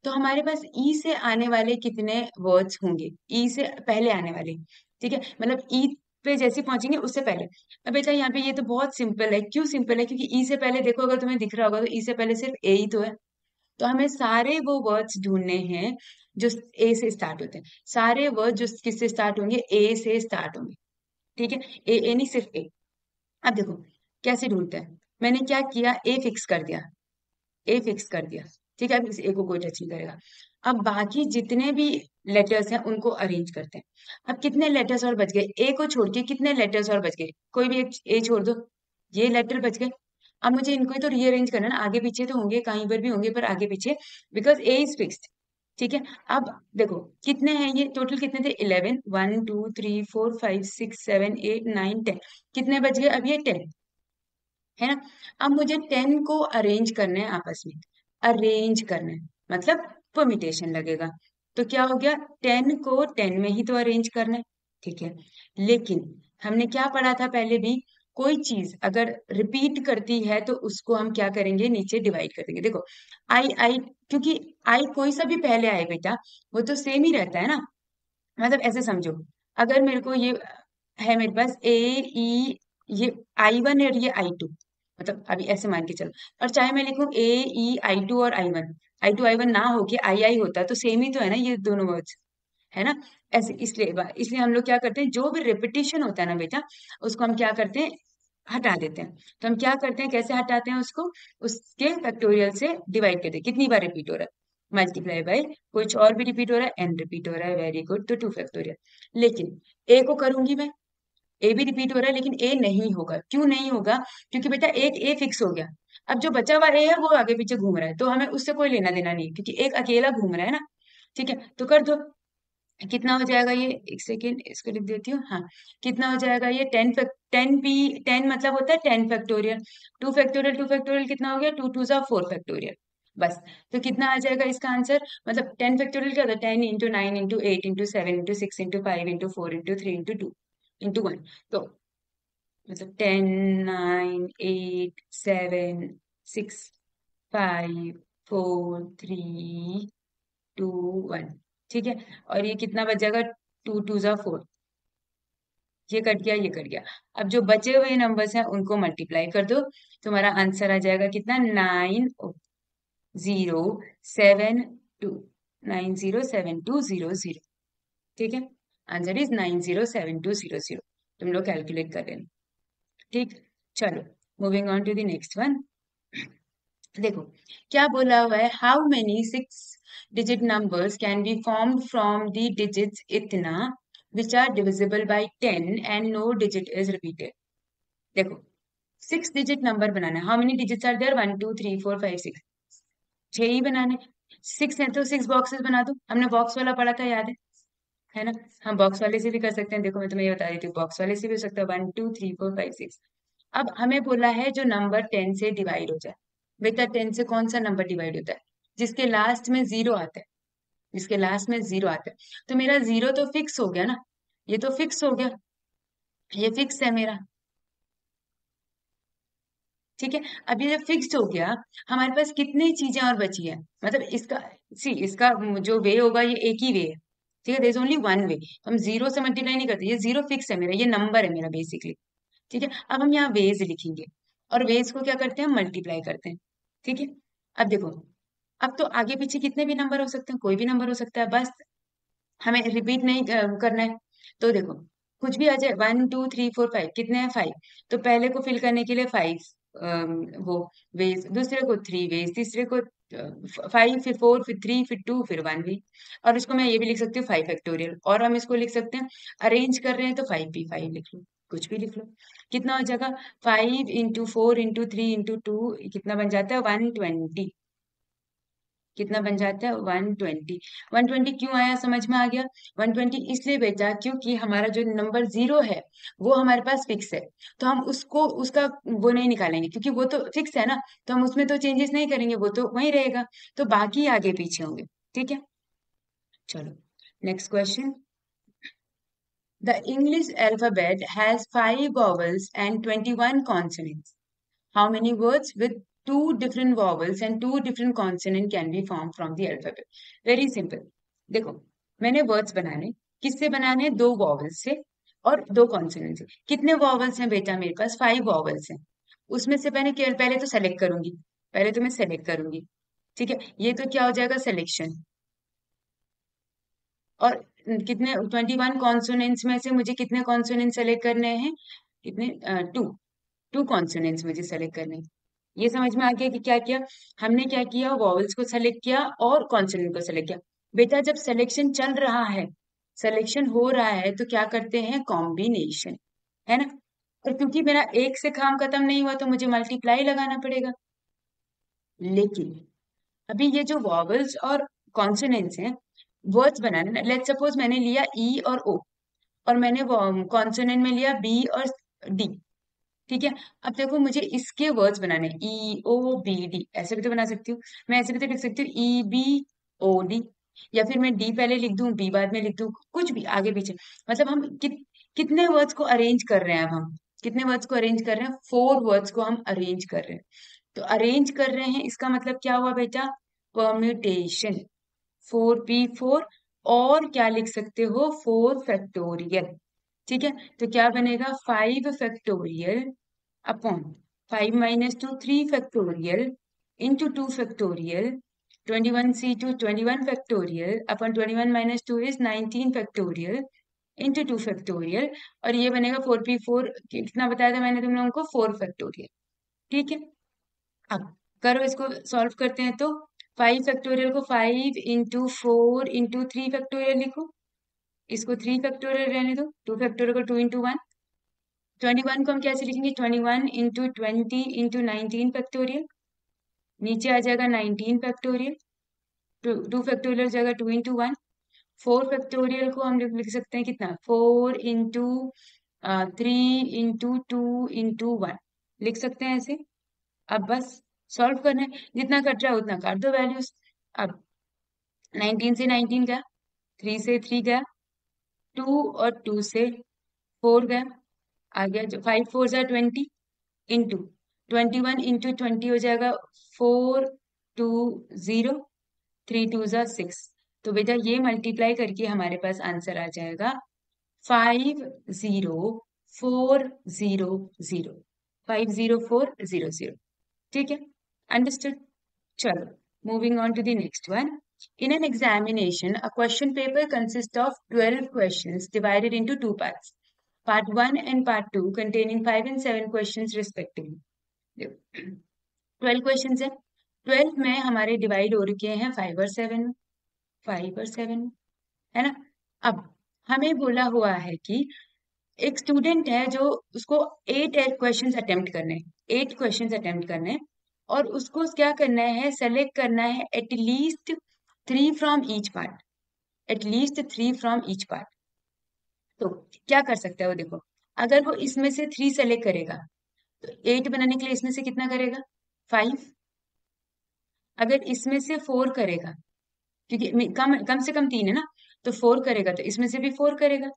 तो हमारे पास ई से आने वाले कितने वर्ड्स होंगे? ई से पहले आने वाले, ठीक है, मतलब ई पे जैसे पहुंचेंगे उससे पहले। अब बेटा यहाँ पे ये तो बहुत सिंपल है, क्यों सिंपल है? क्योंकि ई से पहले देखो, अगर तुम्हें दिख रहा होगा तो ई से पहले सिर्फ ए ही तो है। तो हमें सारे वो वर्ड्स ढूंढने हैं जो ए से स्टार्ट होते हैं, सारे वर्ड जो किससे स्टार्ट होंगे? ए से स्टार्ट होंगे, ठीक है। ए नहीं, सिर्फ ए। अब देखो कैसे ढूंढते हैं, मैंने क्या किया, ए फिक्स कर दिया, ए फिक्स कर दिया, ठीक है। अब इस ए को कोई टच नहीं करेगा। अब बाकी जितने भी लेटर्स हैं उनको अरेंज करते हैं। अब कितने लेटर्स और बच गए? ए को छोड़ के कितने लेटर्स और बच गए? कोई भी एक ए छोड़ दो, ये लेटर बच गए। अब मुझे इनको ही तो रीअरेंज करना है ना, आगे पीछे तो होंगे, कहीं पर भी होंगे, पर आगे पीछे, बिकॉज ए इज फिक्स्ड, ठीक है। अब देखो कितने हैं ये, टोटल कितने थे? 11, 1 2 3 4 5 6 7 8 9 10, कितने बच गए? अब ये 10 है ना। अब मुझे 10 को अरेंज करना है आपस में, अरेंज करना है मतलब परमिटेशन लगेगा। तो क्या हो गया, 10 को 10 में ही तो अरेंज करना है, ठीक है। लेकिन हमने क्या पढ़ा था पहले भी, कोई चीज अगर रिपीट करती है तो उसको हम क्या करेंगे? नीचे डिवाइड कर देंगे। देखो आई आई, क्योंकि आई कोई सा भी पहले आए बेटा वो तो सेम ही रहता है ना। मतलब ऐसे समझो, अगर मेरे को ये है मेरे पास ए ई, ये I1 और ये I2, मतलब अभी ऐसे मान के चलो, और चाहे मैं लिखूं ए ई I2 और I1 ना होके आई होता तो सेम ही तो है ना ये दोनों वर्ड्स, है ना। ऐसे इसलिए इसलिए हम लोग क्या करते हैं, जो भी रिपीटिशन होता है ना बेटा उसको हम क्या करते हैं? हटा देते हैं। तो हम क्या करते हैं, कैसे हटाते हैं उसको? उसके फैक्टोरियल से डिवाइड करते हैं, कितनी बार रिपीट हो रहा है, मल्टीप्लाई बाय कुछ और भी रिपीट हो रहा है, एन रिपीट हो रहा है, वेरी गुड, तो 2 फैक्टोरियल। लेकिन ए को करूंगी मैं, ए भी रिपीट हो रहा है लेकिन ए नहीं होगा। क्यों नहीं होगा? क्योंकि बेटा एक ए फिक्स हो गया, अब जो बचा हुआ ए है वो आगे पीछे घूम रहा है, तो हमें उससे कोई लेना देना नहीं, क्योंकि एक अकेला घूम रहा है ना, ठीक है। तो कर दो, कितना हो जाएगा ये, एक सेकेंड इसको लिख देती हूँ, हाँ। कितना हो जाएगा ये, 10 मतलब होता है 10 फैक्टोरियल। 2 फैक्टोरियल कितना हो गया, 2 2 सा 4 फैक्टोरियल। बस। तो कितना आ जाएगा इसका आंसर, मतलब 10 फैक्टोरियल क्या होता है, 10 × 9 × 8 × 7 × 6 × 5 × 4 × 3 × 2 into 1। मतलब 10 9 8 7 6 5 4 3 2 1। ठीक है। और ये कितना बच जाएगा, 2 2 सा 4, ये कट गया, ये कट गया। अब जो बचे हुए नंबर्स हैं उनको मल्टीप्लाई कर दो, तुम्हारा आंसर आ जाएगा कितना, 9072, 907200। ठीक है, आंसर इज 907200। तुम लोग कैलकुलेट कर लेना। ठीक, चलो moving on to the next one. देखो क्या बोला हुआ है, how many 6 digit numbers can be formed from the digits इतना which are divisible by 10 and no digit is repeated. देखो 6 डिजिट नंबर बनाना है, how many digits are there, 1 2 3 4 5 6, 6 ही बनाने। 6 है तो 6 बॉक्सेस बना दो, हमने बॉक्स वाला पढ़ा था, याद है ना। हम बॉक्स वाले से भी कर सकते हैं, देखो मैं तुम्हें ये बता देती हूँ, बॉक्स वाले से भी हो सकता है, 1 2 3 4 5 6। अब हमें बोला है जो नंबर 10 से डिवाइड हो जाए। बेटा 10 से कौन सा नंबर डिवाइड होता है, जिसके लास्ट में जीरो आता है, जिसके लास्ट में जीरो आता है। तो मेरा जीरो तो फिक्स हो गया ना, ये तो फिक्स हो गया, ये फिक्स है मेरा। ठीक है, अब ये जब फिक्स्ड हो गया, हमारे पास कितनी चीजें और बची है, मतलब इसका, सी इसका जो वे होगा ये एक ही वे है। ठीक है, there is only one way, हम जीरो से मल्टीप्लाई नहीं करते, ये जीरो फिक्स है मेरा, ये नंबर है मेरा बेसिकली। ठीक है, अब हम यहाँ वेज लिखेंगे, और वेज को क्या करते हैं, मल्टीप्लाई करते हैं। ठीक है, अब देखो, अब तो आगे पीछे कितने भी नंबर हो सकते हैं, कोई भी नंबर हो सकता है, बस हमें रिपीट नहीं करना है। तो देखो कुछ भी आ जाए, 1 2 3 4 5, कितने हैं, 5। तो पहले को फिल करने के लिए 5 वो वेज, दूसरे को 3 वेज, तीसरे को 5, फिर 4, फिर 3, फिर 2, फिर 1 वे। और इसको मैं ये भी लिख सकती हूँ 5 फैक्टोरियल, और हम इसको लिख सकते हैं, अरेंज कर रहे हैं तो 5 P 5 लिख लो, कुछ भी लिख लो। कितना हो जाएगा, 5 × 4 × 3 × 2, कितना बन जाता है, 120। कितना बन जाता है, 120। 120 क्यों आया, समझ में आ गया। 120 इसलिए बेटा क्योंकि हमारा जो नंबर जीरो है वो हमारे पास फिक्स है, तो हम उसको उसका वो नहीं निकालेंगे, क्योंकि वो तो फिक्स है ना, तो हम उसमें तो चेंजेस नहीं करेंगे, वो तो वही रहेगा। तो बाकी आगे पीछे होंगे। ठीक है, चलो next question. The English alphabet has 5 vowels and 21 consonants. How many words with two different vowels and two different consonant can be formed from the alphabet? Very simple. देखो मैंने वर्ड्स बनाने, किससे बनाने, 2 वॉवल्स से और 2 कॉन्सोनेंट से। कितने vowels हैं बेटा, मेरे पास 5 वॉवल्स हैं। उसमें से पहले तो सेलेक्ट करूंगी, पहले तो मैं सेलेक्ट करूंगी। ठीक है, ये तो क्या हो जाएगा, सिलेक्शन। और कितने 21 कॉन्सोनेंट्स में से मुझे कितने कॉन्सोनेंट सेलेक्ट करने हैं, कितने, 2। 2 कॉन्सोनेंट्स मुझे सेलेक्ट करने हैं। ये समझ में आ गया कि क्या किया हमने, क्या किया, वॉवल्स को सेलेक्ट किया और कॉन्सोनेंट को सेलेक्ट किया। बेटा जब सिलेक्शन चल रहा है, सिलेक्शन हो रहा है, तो क्या करते हैं, कॉम्बिनेशन, है ना। और क्योंकि मेरा एक से काम खत्म नहीं हुआ, तो मुझे मल्टीप्लाई लगाना पड़ेगा। लेकिन अभी ये जो वॉवल्स और कॉन्सोनेंट्स हैं, वर्ड्स बनाने, लेट सपोज मैंने लिया ई और ओ, और मैंने कॉन्सोनेंट में लिया बी और डी। ठीक है, अब देखो मुझे इसके वर्ड्स बनाने, EOBD, ऐसे भी तो बना सकती हूँ। मैं ऐसे भी तो लिख सकती हूँ EBOD, या फिर मैं डी पहले लिख दूं, बी बाद में लिख दूं, कुछ भी आगे पीछे। मतलब हम कितने वर्ड्स को अरेंज कर रहे हैं, अब हम कितने वर्ड्स को अरेंज कर रहे हैं, 4 वर्ड्स को हम अरेंज कर रहे हैं। तो अरेंज कर रहे हैं, इसका मतलब क्या हुआ बेटा, परम्यूटेशन, 4P 4। और क्या लिख सकते हो, 4 फैक्टोरियल। ठीक है, तो क्या बनेगा, 5 factorial upon 5 - 2 3 factorial into 2 factorial, 21C 2 21 factorial upon 21 - 2 is 19 factorial into 2 factorial. और ये बनेगा 4P 4, कितना बताया था मैंने तुम लोगों को, 4 फैक्टोरियल। ठीक है, अब करो इसको, सॉल्व करते हैं। तो 5 फैक्टोरियल को 5 × 4 × 3 फैक्टोरियल लिखो, इसको 3 फैक्टोरियल रहने दो, 2 फैक्टोरियल को 2 × 1। 21 को हम कैसे लिखेंगे, 21 × 20 × 19 फैक्टोरियल, नीचे आ जाएगा 19 फैक्टोरियल, 2 फैक्टोरियल हो जाएगा 2 × 1। 4 फैक्टोरियल को हम लोग लिख सकते हैं कितना, 4 इंटू 3 इंटू 2 इंटू 1 लिख सकते हैं ऐसे। अब बस सॉल्व करना है, जितना कट रहा है उतना काट दो वैल्यूज। अब 19 से 19 गया, 3 से 3 गया, 2 और 2 से 4 गया, आ गया जो 5 4 जा 20 इंटू 21 इंटू 20 हो जाएगा 420, 3 2 जा 6। तो बेटा ये मल्टीप्लाई करके हमारे पास आंसर आ जाएगा 50400, 50400। ठीक है, अंडरस्टूड। चलो, moving on to the next one. In an examination, a question paper consists of 12 questions divided into two parts. Part 1 and Part 2 containing 5 and 7 questions respectively. 12 questions है, 12 में हमारे डिवाइड हो रखे हैं 5 और 7, 5 और 7, है ना। अब हमें बोला हुआ है कि एक स्टूडेंट है जो उसको 8 क्वेश्चंस अटेम्प्ट करने, 8 क्वेश्चंस अटेम्प्ट करने, और उसको क्या करना है, सेलेक्ट करना है at least 3 from each part, at least 3 from each part. तो क्या कर सकता है वो, देखो अगर वो इसमें से 3 सेलेक्ट करेगा तो 8 बनाने के लिए इसमें से कितना करेगा, 5। अगर इसमें से 4 करेगा, क्योंकि कम कम से कम 3 है ना, तो 4 करेगा तो इसमें से भी 4 करेगा,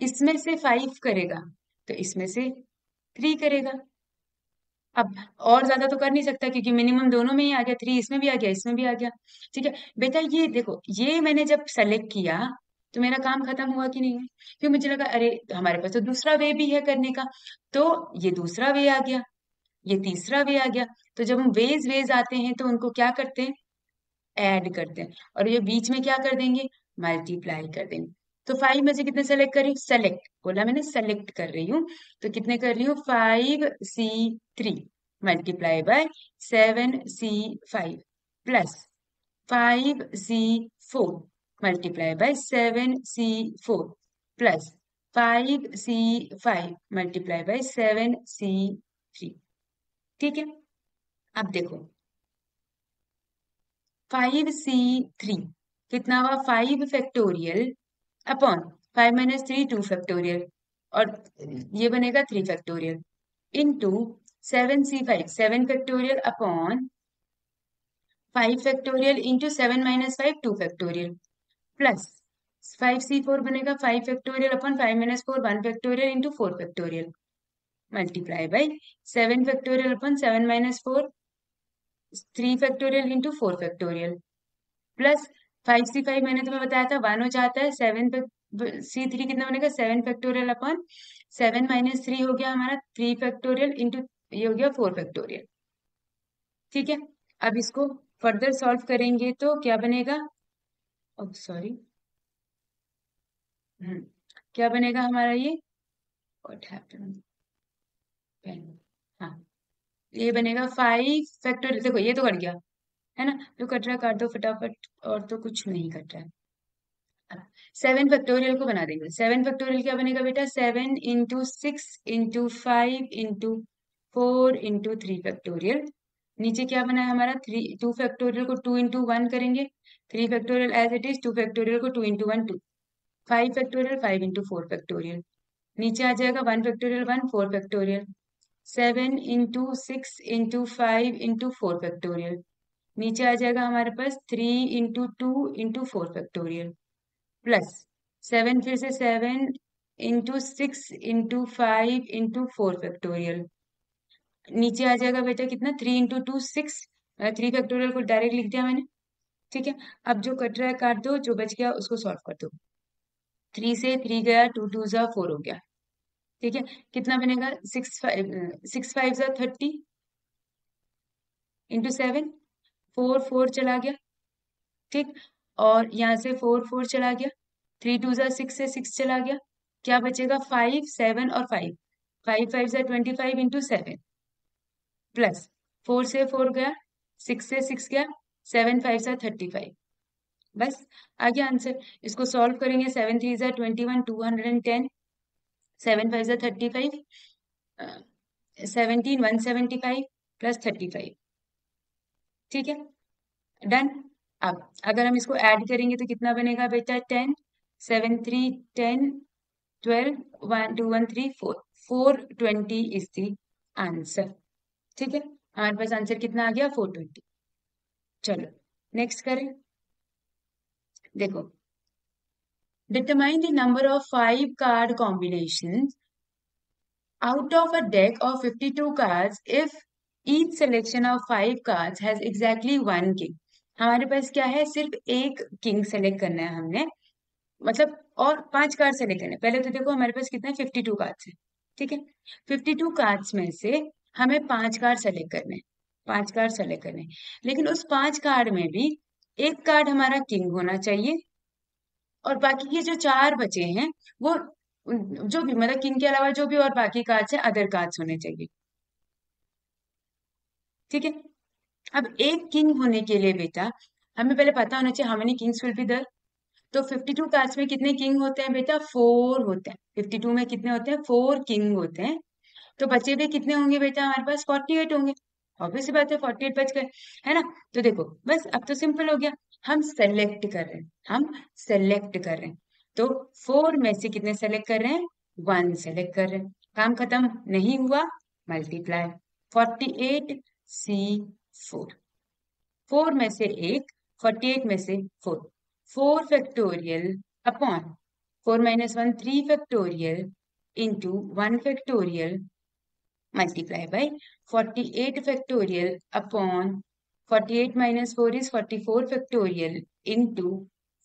इसमें से 5 करेगा तो इसमें से 3 करेगा। अब और ज्यादा तो कर नहीं सकता क्योंकि मिनिमम दोनों में ही आ गया, 3 इसमें भी आ गया इसमें भी आ गया। ठीक है बेटा, ये देखो ये मैंने जब सेलेक्ट किया तो मेरा काम खत्म हुआ कि नहीं है, क्योंकि मुझे लगा अरे हमारे पास तो दूसरा वे भी है करने का, तो ये दूसरा वे आ गया, ये तीसरा वे आ गया। तो जब हम वेज वेज आते हैं तो उनको क्या करते हैं, ऐड करते हैं, और ये बीच में क्या कर देंगे, मल्टीप्लाई कर देंगे। तो 5 में से कितने सेलेक्ट कर रही हूँ, सेलेक्ट बोला मैंने, सेलेक्ट कर रही हूँ, तो कितने कर रही हूँ, 5C3 multiply by 7C5 plus 5C4 multiply by 7C4 plus 5C5 multiply by 7C3। ठीक है, अब देखो 5C3 कितना हुआ, 5 फैक्टोरियल अपॉन 5 माइनस 3 2 फैक्टोरियल, और ये बनेगा 3 factorial into 7C5 7 factorial upon 5 factorial into 7 minus 5 2 factorial plus 5C4 बनेगा 5 factorial upon 5 minus 4 1 factorial into 4 factorial multiply by 7 factorial upon 7 minus 4 3 factorial into 4 factorial plus 5C5 मैंने तुम्हें बताया था 1 हो जाता है, 7C3 कितना बनेगा 7 फैक्टोरियल अपॉन 7 माइनस 3 हो गया हमारा 3 फैक्टोरियल इंटू ये हो गया 4 फैक्टोरियल। ठीक है, अब इसको फर्दर सॉल्व करेंगे तो क्या बनेगा, सॉरी क्या बनेगा हमारा ये, व्हाट हैपेंड, हाँ ये बनेगा 5 फैक्टोरियल, देखो ये तो कट गया है ना, जो कट रहा है काट दो फटाफट, और तो कुछ नहीं कट रहा है। 7 फैक्टोरियल को बना देंगे, 7 फैक्टोरियल क्या बनेगा बेटा, 7 into 6 into 5 into 4 into 3 factorial. नीचे क्या बना है हमारा, 2 फैक्टोरियल को 2 इंटू 1 करेंगे, 3 factorial as it is, 2 factorial को 2 इंटू 1 2, 5 फैक्टोरियल 5 इंटू 4 फैक्टोरियल, नीचे आ जाएगा 1 factorial 1 4 factorial, 7 into 6 into 5 into 4 factorial, नीचे आ जाएगा हमारे पास 3 इंटू 2 इंटू 4 फैक्टोरियल प्लस 7 फिर से 7 इंटू 6 इंटू 5 इंटू 4 फैक्टोरियल, नीचे आ जाएगा बेटा कितना, 3 इंटू 2 6, 3 फैक्टोरियल को डायरेक्ट लिख दिया मैंने। ठीक है, अब जो कट रहा है काट दो, जो बच गया उसको सॉल्व कर दो, 3 से 3 गया, 2 2 जा 4 हो गया। ठीक है, कितना बनेगा, 6 5 जा 30 इंटू 7, 4 4 चला गया, ठीक, और यहाँ से 4 4 चला गया, 3 2 जा 6 से 6 चला गया, क्या बचेगा 5 7 और 5, 5 5 जा 25 इंटू 7 प्लस 4 से 4 गया, 6 से 6 गया, 7 5 जा 35, बस आ गया आंसर। इसको सॉल्व करेंगे, 7 3 जा 21 210, 7 5 जा 35, 17 175 प्लस 35। ठीक है, डन। अब अगर हम इसको ऐड करेंगे तो कितना बनेगा बेटा? 10, 7 3 10, 12, 1 2 1 3 4, 420 इज द आंसर। ठीक है, हमारे पास आंसर कितना आ गया? 420। चलो नेक्स्ट करें। देखो, determine the number of 5 card combinations out of a deck of 52 cards if each selection of 5 cards has exactly one king। हमारे पास क्या है? सिर्फ एक किंग सेलेक्ट करना है हमने, मतलब, और 5 कार्ड सेलेक्ट करने हैं। पहले तो देखो हमारे पास कितना है? 52 कार्ड्स है। ठीक है, 52 कार्ड्स में से हमें 5 कार्ड सेलेक्ट करने हैं, 5 कार्ड सेलेक्ट करने हैं। लेकिन उस 5 कार्ड में भी एक कार्ड हमारा किंग होना चाहिए, और बाकी के जो 4 बचे हैं वो जो भी, मतलब किंग के अलावा जो भी और बाकी कार्ड्स है, अदर कार्ड्स होने चाहिए। ठीक है, अब एक किंग होने के लिए बेटा हमें पहले पता होना चाहिए how many kings will be there. तो 52 कार्ड्स में कितने किंग होते हैं बेटा? 4 होते हैं। 52 में कितने होते हैं? 4 किंग होते हैं। तो बचे हुए कितने होंगे बेटा? हमारे पास 48 होंगे। ऑब्वियस बात है, 48 बच गए, है ना? तो देखो बस अब तो सिंपल हो गया, हम सेलेक्ट कर रहे हैं, हम सेलेक्ट कर रहे हैं। तो 4 में से कितने सेलेक्ट कर रहे हैं? 1 सेलेक्ट कर रहे हैं। काम खत्म, नहीं हुआ? मल्टीप्लाई 48 सी 4, 4 में से एक, 48 में से 4, 4 factorial upon 4 minus 1 3 factorial into 1 factorial multiply by 48 factorial upon 48 minus 4 is 44 factorial into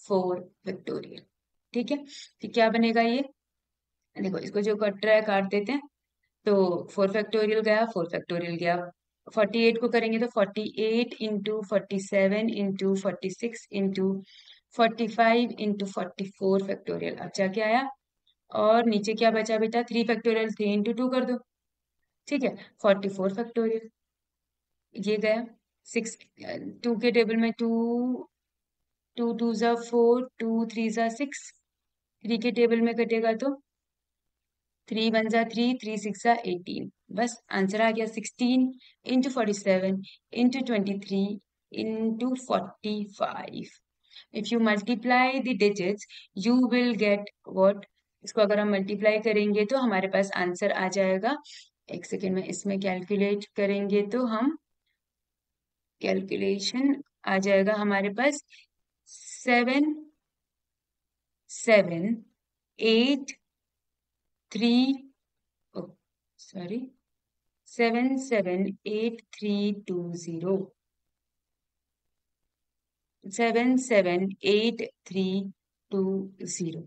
4 factorial। ठीक है, तो क्या बनेगा ये? देखो इसको जो कट रहा है काट देते हैं। तो 4 फैक्टोरियल गया, 4 फैक्टोरियल गया, 48 को करेंगे तो 48 into 47 into 46 into 45 into 44 factorial. अब क्या क्या आया? और नीचे क्या बचा बेटा? 3 फैक्टोरियल, 3 इंटू 2 कर दो। ठीक है, 44 फैक्टोरियल ये गया। 6 2 के टेबल में 2, 2 2 जा 4, 2 3 जा 6, 3 के टेबल में कटेगा तो 3 1 जा 3, 3 6 जा 18। बस आंसर आ गया 16 into 47 into 23 into 45। If you multiply the digits you will get what? इसको अगर हम मल्टीप्लाई करेंगे तो हमारे पास आंसर आ जाएगा। एक सेकेंड में इसमें कैलकुलेट करेंगे तो हम, कैलकुलेशन आ जाएगा हमारे पास 7 7 8 3, सॉरी, 7 7 8 3 2 0, 7 7 8 3 2 0।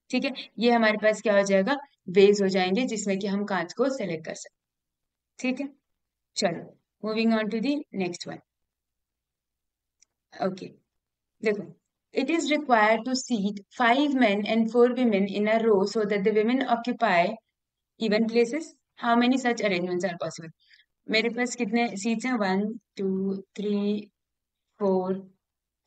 ठीक है, ये हमारे पास क्या हो जाएगा? वेज हो जाएंगे जिसमें कि हम कांच को सेलेक्ट कर सकते। ठीक है, चलो moving on to the next one. Okay, देखो, it is required to seat 5 men and 4 women in a row so that the women occupy even places. How many such arrangements are possible? मेरे पास कितने seats हैं? 1 2 3 4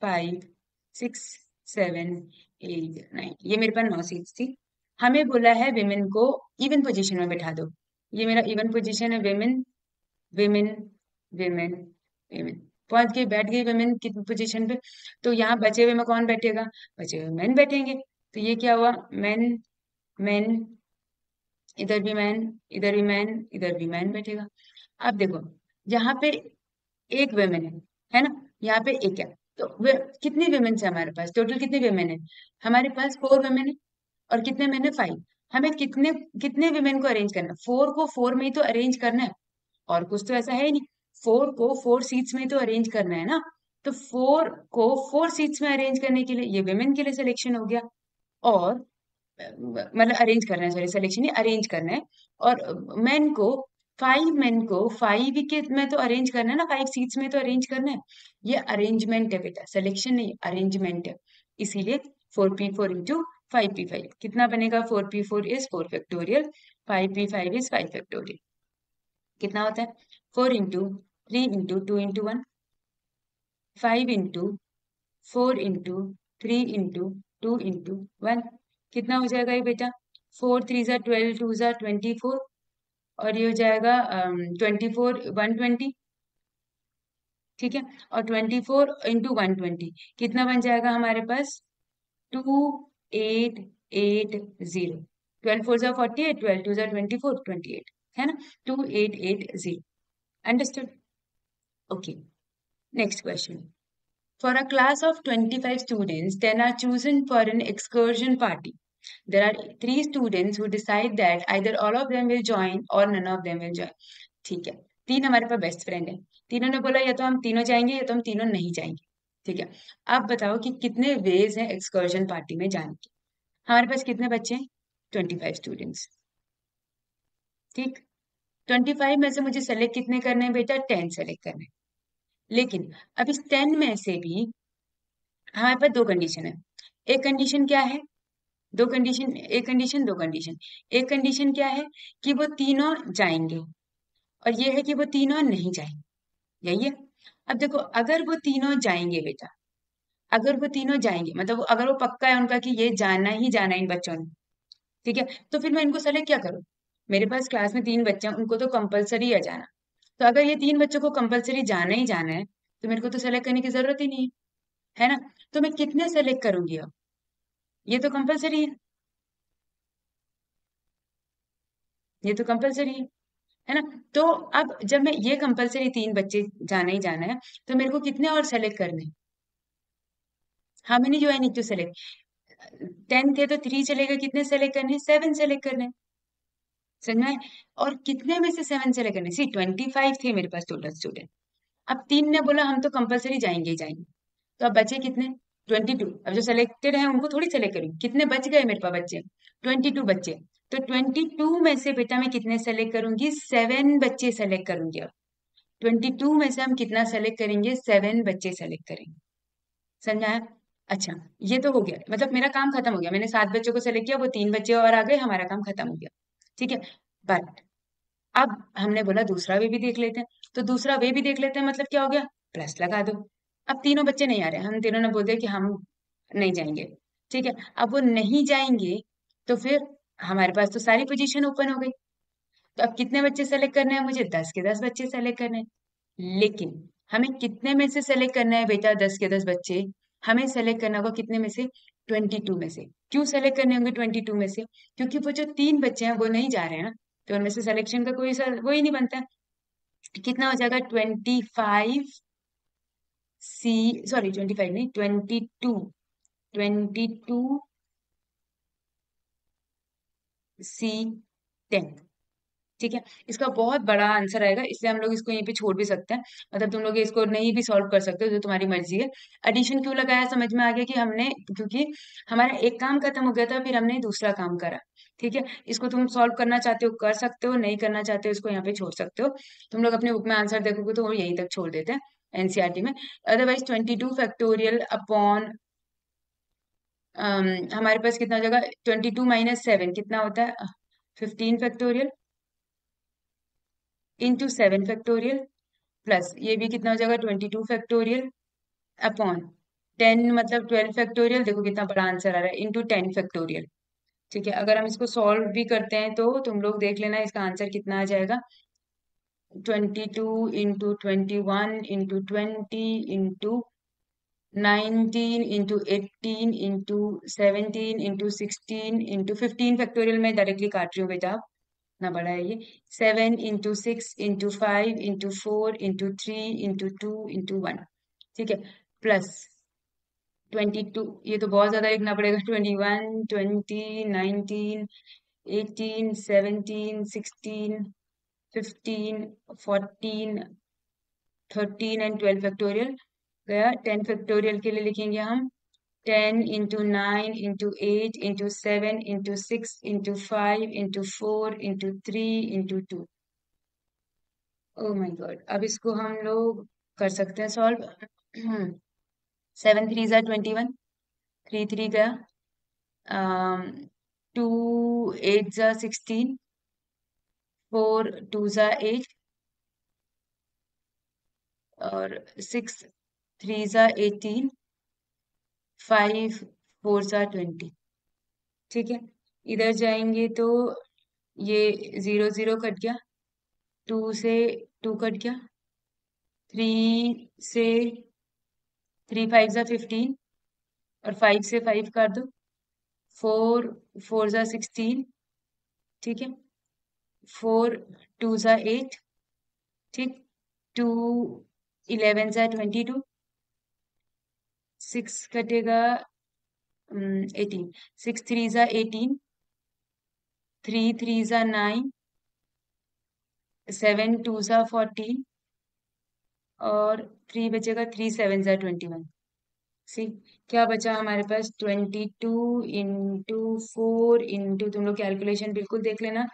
5 6 7 8 9, ये मेरे पास 9 seats थी। हमें बोला है विमेन को इवन पोजीशन में बैठा दो। ये मेरा इवन पोजीशन है, विमेन विमेन विमेन विमेन, पहुंच गई, बैठ गई विमेन की पोजीशन पे। तो यहाँ बचे हुए में कौन बैठेगा? बचे हुए मैन बैठेंगे। तो ये क्या हुआ? मैन मैन, इधर भी मैन, इधर भी मैन, इधर भी मैन बैठेगा। अब देखो यहाँ पे एक वेमेन है ना, यहाँ पे एक है। तो कितनी वेमेन है हमारे पास? टोटल कितने वेमेन है हमारे पास? 4 वेमेन है। और कितने मैन है? 5। हमें कितने कितने वेमेन को अरेंज करना है? 4 को 4 में ही तो अरेंज करना है, और कुछ तो ऐसा है ही नहीं। 4 को 4 सीट्स में तो अरेंज करना है ना। तो 4 को 4 सीट्स में अरेंज करने के लिए ये वेमेन के लिए सिलेक्शन हो गया, और मतलब अरेंज करना है, सॉरी सिलेक्शन नहीं, अरेंज करना है। और मेन को, 5 मेन को 5 के में तो अरेंज करना है ना, 5 सीट्स में तो अरेंज करना है। ये अरेंजमेंट है बेटा, सिलेक्शन नहीं, अरेंजमेंट है। इसीलिए 4p4 इंटू 5p5 कितना बनेगा? 4p4 is 4 factorial, 5p5 is 5 factorial. कितना होता है? 4 into 3 into 2 into 1, 5 into 4 into 3 into 2 into 1। कितना हो जाएगा ये बेटा? 4 3 जा 12, 2 जा 24, और ये हो जाएगा 24 120। ठीक है। और 24 × 120 कितना बन जाएगा हमारे पास? 2880। 12 4 × 48, 12 2 × 24, 28, है ना? 2880। Understood? Okay, next question. For a class of 25 students, 10 are chosen for an excursion party. There are 3 students who decide that either all of them will join or none of them will join. ठीक है, 3 हमारे पास best friend है। तीनों ने बोला या तो हम तीनों जाएंगे या तो हम तीनों नहीं जाएंगे। ठीक है, आप बताओ कि कितने वेज हैं एक्सकर्जन पार्टी में जाने के। हमारे पास कितने बच्चे हैं? 25 स्टूडेंट्स। ठीक, 25 में से मुझे सेलेक्ट कितने करने हैं बेटा? 10 सेलेक्ट करने हैं। लेकिन अब इस 10 में से भी हमारे पास दो कंडीशन है। एक कंडीशन क्या है? दो कंडीशन, एक कंडीशन दो कंडीशन। एक कंडीशन क्या है? कि वो तीनों जाएंगे, और ये है कि वो तीनों नहीं जाएंगे। यही है। अब देखो, अगर वो तीनों जाएंगे बेटा, अगर वो तीनों जाएंगे मतलब अगर वो पक्का है उनका कि ये जाना ही जाना है इन बच्चों ने, ठीक है, तो फिर मैं इनको सेलेक्ट क्या करूं? मेरे पास क्लास में 3 बच्चे हैं, उनको तो कंपलसरी है जाना। तो अगर ये 3 बच्चों को कंपलसरी जाना ही जाना है, तो मेरे को तो सेलेक्ट करने की जरूरत ही नहीं है ना? तो मैं कितने सेलेक्ट करूंगी अब? ये तो कंपलसरी है, ये तो कंपलसरी है ना? तो अब जब मैं ये कंपलसरी 3 बच्चे जाना ही जाना है, तो मेरे को कितने और सेलेक्ट करने? How many do I need to select? 10 थे तो 3 चलेगा, कितने सेलेक्ट करने? 7 सेलेक्ट करने। समझ में आया? और कितने में से 7 सेलेक्ट करने? सी 25 थे मेरे पास टोटल स्टूडेंट। अब 3 ने बोला हम तो कंपलसरी जाएंगे ही जाएंगे, तो अब बचे कितने? 22। अब जो सेलेक्टेड है उनको थोड़ी सेलेक्ट करूंगी, कितने बच गए मेरे पास बच्चे? 22 बच्चे। तो 22 में से बेटा मैं कितने सेलेक्ट करूंगी? 7 बच्चे सेलेक्ट करूंगी। अब 22 में से हम कितना सेलेक्ट करेंगे? 7 बच्चे सेलेक्ट करेंगे। समझ में आया? अच्छा, ये तो हो गया, मतलब मेरा काम खत्म हो गया। मैंने 7 बच्चों को सेलेक्ट किया, वो 3 बच्चे और आ गए, हमारा काम खत्म हो गया। ठीक है, बट अब हमने बोला दूसरा वे भी देख लेते हैं। तो दूसरा वे भी देख लेते हैं मतलब क्या हो गया? प्लस लगा दो। अब तीनों बच्चे नहीं आ रहे, हम तीनों ने बोल दिया कि हम नहीं जाएंगे। ठीक है, अब वो नहीं जाएंगे, तो फिर हमारे पास तो सारी पोजीशन ओपन हो गई। तो अब कितने बच्चे सेलेक्ट करने हैं मुझे? 10 के 10 बच्चे सेलेक्ट करने हैं। लेकिन हमें कितने में से सेलेक्ट करना है बेटा? 10 के 10 बच्चे हमें सेलेक्ट करना होगा कितने में से? 22 में से। क्यों सेलेक्ट करने होंगे 22 में से? क्योंकि वो जो 3 बच्चे हैं वो नहीं जा रहे हैं ना, तो उनमें से सिलेक्शन का कोई वो ही नहीं बनता है। कितना हो जाएगा? 25 नहीं, 22 सी 10। ठीक है, इसका बहुत बड़ा आंसर आएगा, इसलिए हम लोग इसको यहीं पे छोड़ भी सकते हैं। मतलब तुम लोग इसको नहीं भी सॉल्व कर सकते हो, जो तुम्हारी मर्जी है। एडिशन क्यों लगाया? समझ में आ गया कि हमने, क्योंकि हमारा एक काम खत्म हो गया था, फिर हमने दूसरा काम करा। ठीक है, इसको तुम सॉल्व करना चाहते हो कर सकते हो, नहीं करना चाहते हो इसको यहाँ पे छोड़ सकते हो। तुम लोग अपने बुक में आंसर देखोगे तो वो यहीं तक छोड़ देते हैं एनसीईआरटी में। अदरवाइज 22 फैक्टोरियल अपॉन हमारे पास कितना हो जाएगा? 22 - 7 कितना होता है? 15 फैक्टोरियल इंटू 7 फैक्टोरियल, प्लस ये भी कितना हो जाएगा? 22 फैक्टोरियल अपॉन 10 मतलब 12 फैक्टोरियल। देखो कितना बड़ा आंसर आ रहा है, इंटू 10 फैक्टोरियल। ठीक है, अगर हम इसको सॉल्व भी करते हैं तो तुम लोग देख लेना इसका आंसर कितना आ जाएगा। 22 × 21 × 20 × 19 × 18 × 17 × 16 में डायरेक्टली काट रही हूँ बेटा, इतना बड़ा है ये। 7 × 6 × 5 × 4 × 3 × 2 × 1। ठीक है, प्लस 22, ये तो बहुत ज्यादा लिखना पड़ेगा। 21 20 19 18 17 16 15 14 13 एंड 12 फैक्टोरियल गया। 10 फैक्टोरियल के लिए लिखेंगे हम 10 × 9 × 8 × 7 × 6 × 5 × 4 × 3 × 2। ओ माय गॉड, अब इसको हम लोग कर सकते हैं सॉल्व। 7 3 × 21, 3 3 गया, 2 8 × 16, 4 2 × 8, और 6 3 × 18, 5 4 × 20। ठीक है, इधर जाएंगे तो ये 0 0 कट गया, 2 से 2 कट गया। 3 से 3 5 जा 15 और 5 से 5 कर दो, 4 4 जा 16, ठीक है, 4 2 जा 8, ठीक, 2 11 जा 22, 6 कटेगा 18, 6 3 जा 18, 3 3 जा 9, 7 2 जा 14 और 3 बचेगा, 3 7 जा 21। सी क्या बचा हमारे पास, 22 × 4 × तुम लोग कैलकुलेशन बिल्कुल देख लेना,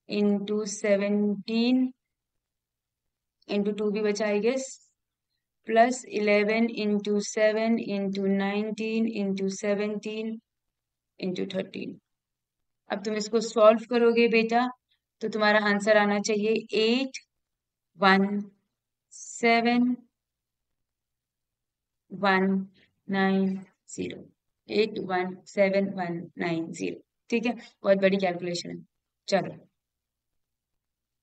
×17 × 2 भी बचा आई गेस, प्लस 11 × 7 × 19 × 17 × 13। अब तुम इसको सॉल्व करोगे बेटा तो तुम्हारा आंसर आना चाहिए 81719 81719, ठीक है, बहुत बड़ी कैलकुलेशन है। चलो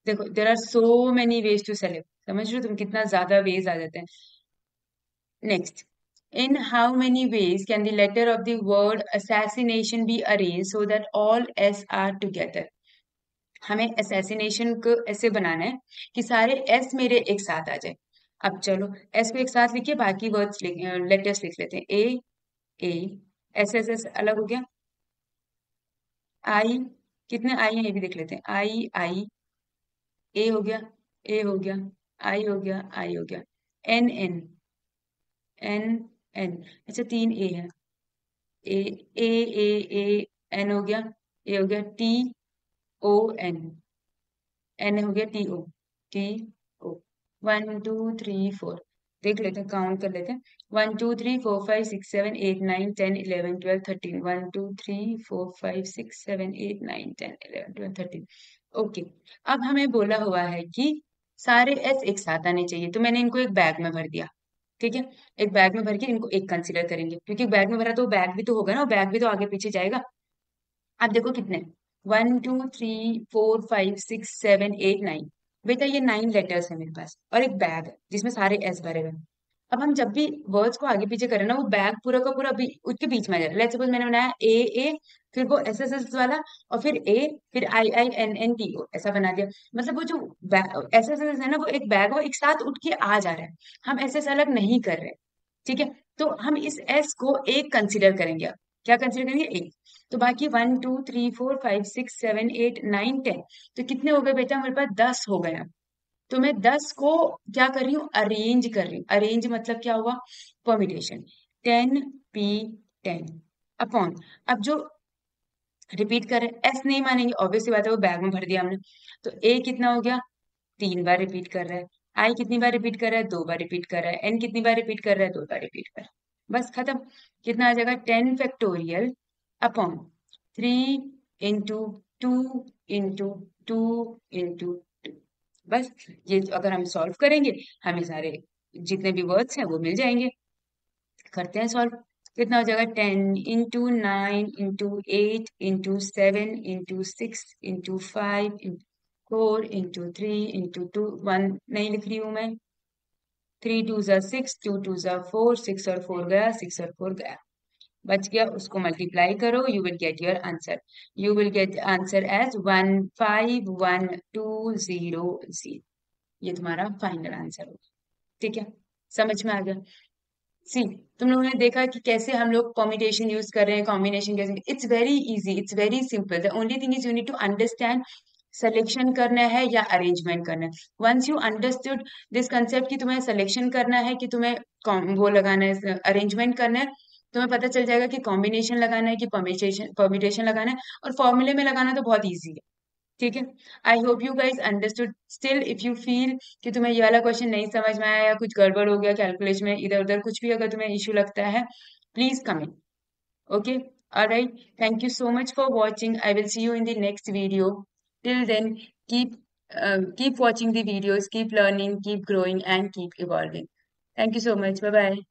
देखो, there are so many ways to select, समझ रहे हो तुम कितना ज्यादा वेज आ जाते हैं। Next, in how many ways can the letter of the word assassination be arranged so that all S are together? हमें assassination को ऐसे बनाना है कि सारे S मेरे एक साथ आ जाए। अब चलो S को एक साथ लिखिए, बाकी वर्ड्स लेटर्स लिख लेते हैं। A S S S अलग हो गया, I कितने I हैं ये भी देख लेते हैं, I A हो गया, A हो गया, I हो गया, I हो गया, N N अच्छा 3 A है, ए ए ए ए N हो गया, A हो गया, TON N हो गया, TO 1 2 3 4, देख लेते हैं, काउंट कर लेते हैं, 1 2 3 4 5 6 7 8 9 10 11 12 13, 1 2 3 4 5 6 7 8 9 10 11 12 13। ओके, अब हमें बोला हुआ है कि सारे एस एक साथ आने चाहिए, तो मैंने इनको एक बैग में भर दिया, ठीक है, एक बैग में भर के इनको एक कंसीडर करेंगे, क्योंकि बैग में भरा तो बैग भी तो होगा ना, बैग भी तो आगे पीछे जाएगा। अब देखो कितने, 1 2 3 4 5 6 7 8 9, बेटा ये 9 लेटर्स है मेरे पास और एक बैग है जिसमें सारे एस भरे हुए हैं। अब हम जब भी वर्ड्स को आगे पीछे करें ना, वो बैग पूरा का पूरा उसके बीच में आ जाए। लेट्स सपोज मैंने बनाया ए, फिर वो एस वाला, और फिर ए, फिर IINNTO, ऐसा बना दिया। मतलब वो जो एस है ना, वो एक बैग, वो एक साथ उठ के आ जा रहा है, हम ऐसे अलग नहीं कर रहे, ठीक है। तो हम इस एस को एक कंसिडर करेंगे, अब क्या कंसिडर करेंगे, एक। तो बाकी 1 2 3 4 5 6 7 8 9 10, तो कितने हो गए बेटा हमारे पास, 10 हो गए। तो मैं 10 को क्या कर रही हूँ, अरेंज कर रही हूँ। अरेंज मतलब क्या हुआ, परमिटेशन, 10P10 अपॉन, अब जो रिपीट कर रहे हैं एस नहीं मानेंगे, ऑब्वियस सी बात है, वो बैग में भर दिया हमने। तो ए कितना हो गया, 3 बार रिपीट कर रहा है, आई कितनी बार रिपीट कर रहा है, 2 बार रिपीट कर रहा है, एन कितनी बार रिपीट कर रहा है, 2 बार रिपीट कर रहा है, बस खत्म। कितना आ जाएगा, 10 फैक्टोरियल अपॉन 3 × 2 × 2 × 2, बस। ये अगर हम सॉल्व करेंगे, हमें सारे जितने भी वर्ड्स हैं वो मिल जाएंगे। करते हैं सॉल्व, कितना हो जाएगा, 10 × 9 × 8 × 7 × 5 × 4 × 3 × 2, 1 नहीं लिख रही हूँ मैं, 3 2 जा 6, 2 2 जा 4, 6 और 4 गया, 6 और 4 गया, बच गया। उसको मल्टीप्लाई करो, you will get your answer, you will get answer as 15120। ये तुम्हारा फाइनल आंसर होगा, ठीक है, समझ में आ गया। सी, तुम लोगों ने देखा कि कैसे हम लोग परम्यूटेशन यूज कर रहे हैं, कॉम्बिनेशन कैसे, it's very easy, it's very simple. The only thing is you need to understand selection करना है या अरेंजमेंट करना है। Once you understood this concept कि तुम्हें सिलेक्शन करना है कि तुम्हें वो लगाना है, अरेंजमेंट करना है, तुम्हें पता चल जाएगा कि कॉम्बिनेशन लगाना है कि परम्यूटेशन लगाना है, और फॉर्मूले में लगाना तो बहुत ईजी है, ठीक है। I hope you guys understood. Still if you feel कि तुम्हें ये वाला क्वेश्चन नहीं समझ में आया या कुछ गड़बड़ हो गया कैलकुलेशन में, इधर उधर कुछ भी अगर तुम्हें इश्यू लगता है, please comment, okay, alright. Thank you so much for watching, I will see you in the next video. Till then keep watching the videos, keep learning, keep growing and keep evolving. Thank you so much, bye bye.